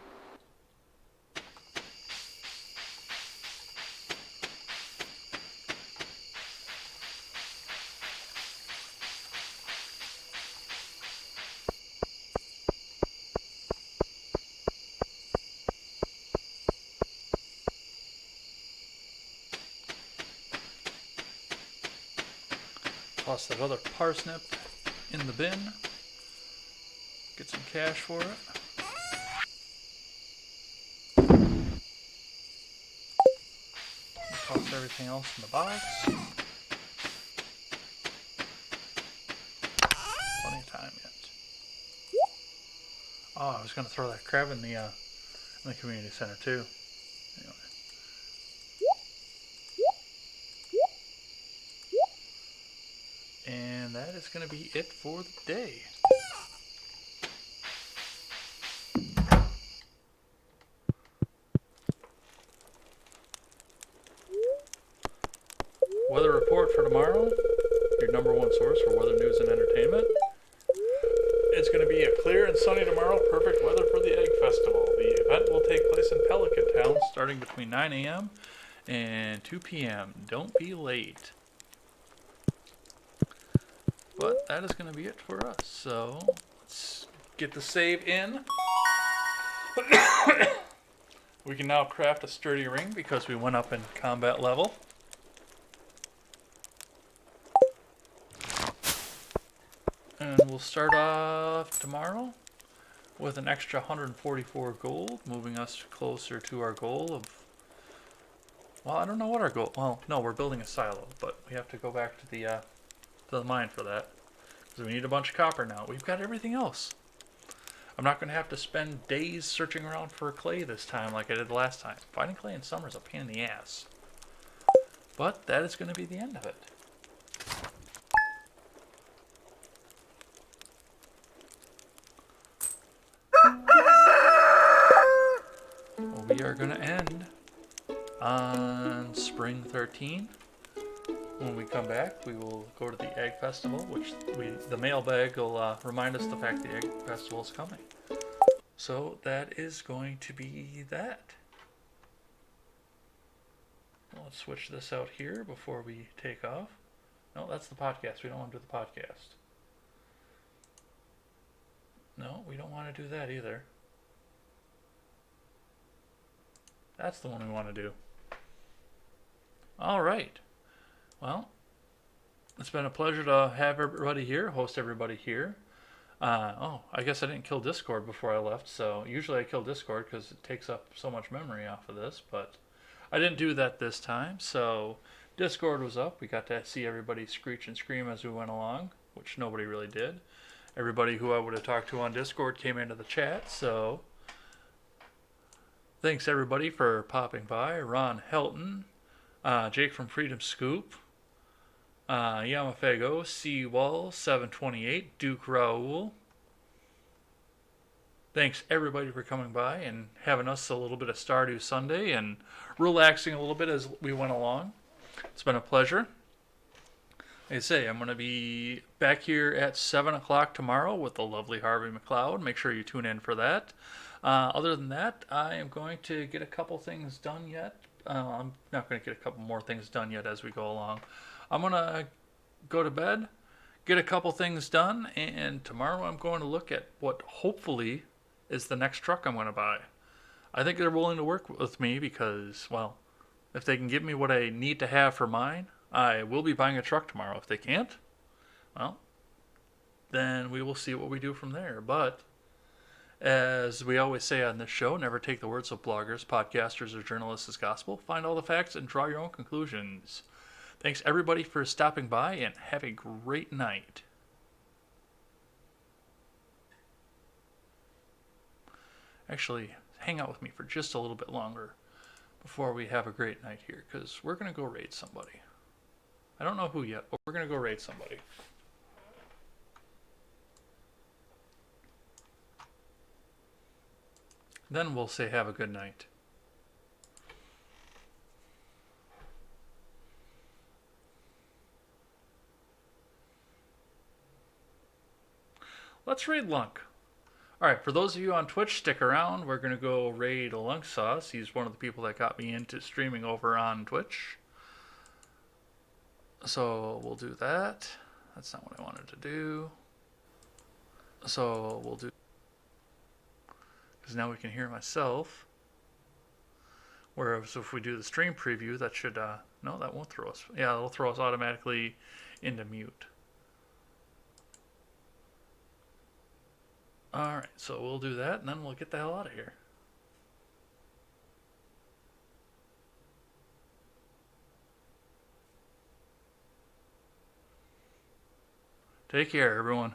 Toss that other parsnip in the bin. Get some cash for it. Toss everything else in the box. Plenty of time yet. Oh, I was going to throw that crab in the community center too. Anyway. And that is going to be it for the day. Weather report for tomorrow, your number one source for weather news and entertainment. It's going to be a clear and sunny tomorrow, perfect weather for the Egg Festival. The event will take place in Pelican Town starting between 9 a.m. and 2 p.m. Don't be late. But that is going to be it for us. So let's get the save in. We can now craft a sturdy ring because we went up in combat level. And we'll start off tomorrow with an extra 144 gold, moving us closer to our goal of, well, I don't know what our goal, well, no, we're building a silo, but we have to go back to the mine for that. Because we need a bunch of copper now. We've got everything else. I'm not going to have to spend days searching around for clay this time like I did the last time. Finding clay in summer is a pain in the ass. But that is going to be the end of it. We are going to end on spring 13. When we come back, we will go to the Egg Festival, which the mailbag will remind us the fact the Egg Festival is coming. So that is going to be that. Let's switch this out here before we take off. No, that's the podcast. We don't want to do the podcast. No, we don't want to do that either. That's the one we want to do. All right. Well, it's been a pleasure to have everybody here, host everybody here. I guess I didn't kill Discord before I left, so usually I kill Discord because it takes up so much memory off of this, but I didn't do that this time, so Discord was up. We got to see everybody screech and scream as we went along, which nobody really did. Everybody who I would have talked to on Discord came into the chat, so thanks everybody for popping by. Ron Helton, Jake from Freedom Scoop, Yamafago, Seawall, 728, Duke Raoul. Thanks everybody for coming by and having us a little bit of Stardew Sunday and relaxing a little bit as we went along. It's been a pleasure. Like I say, I'm going to be back here at 7 o'clock tomorrow with the lovely Harvey McLeod. Make sure you tune in for that. Other than that, I am going to get a couple things done yet. I'm not going to get a couple more things done yet as we go along. I'm going to go to bed, get a couple things done, and tomorrow I'm going to look at what hopefully is the next truck I'm going to buy. I think they're willing to work with me because, well, if they can give me what I need to have for mine, I will be buying a truck tomorrow. If they can't, well, then we will see what we do from there. But as we always say on this show, never take the words of bloggers, podcasters, or journalists as gospel. Find all the facts and draw your own conclusions. Thanks everybody for stopping by and have a great night. actually hang out with me for just a little bit longer before we have a great night here, because we're going to go raid somebody. I don't know who yet, but we're going to go raid somebody. Then we'll say have a good night. Let's raid Lunk. Alright, for those of you on Twitch, stick around. We're going to go raid Lunk Sauce. He's one of the people that got me into streaming over on Twitch. So we'll do that. That's not what I wanted to do. So we'll do... because now we can hear myself. Whereas if we do the stream preview, that should... no, that won't throw us. Yeah, it'll throw us automatically into mute. Alright, so we'll do that, and then we'll get the hell out of here. Take care, everyone.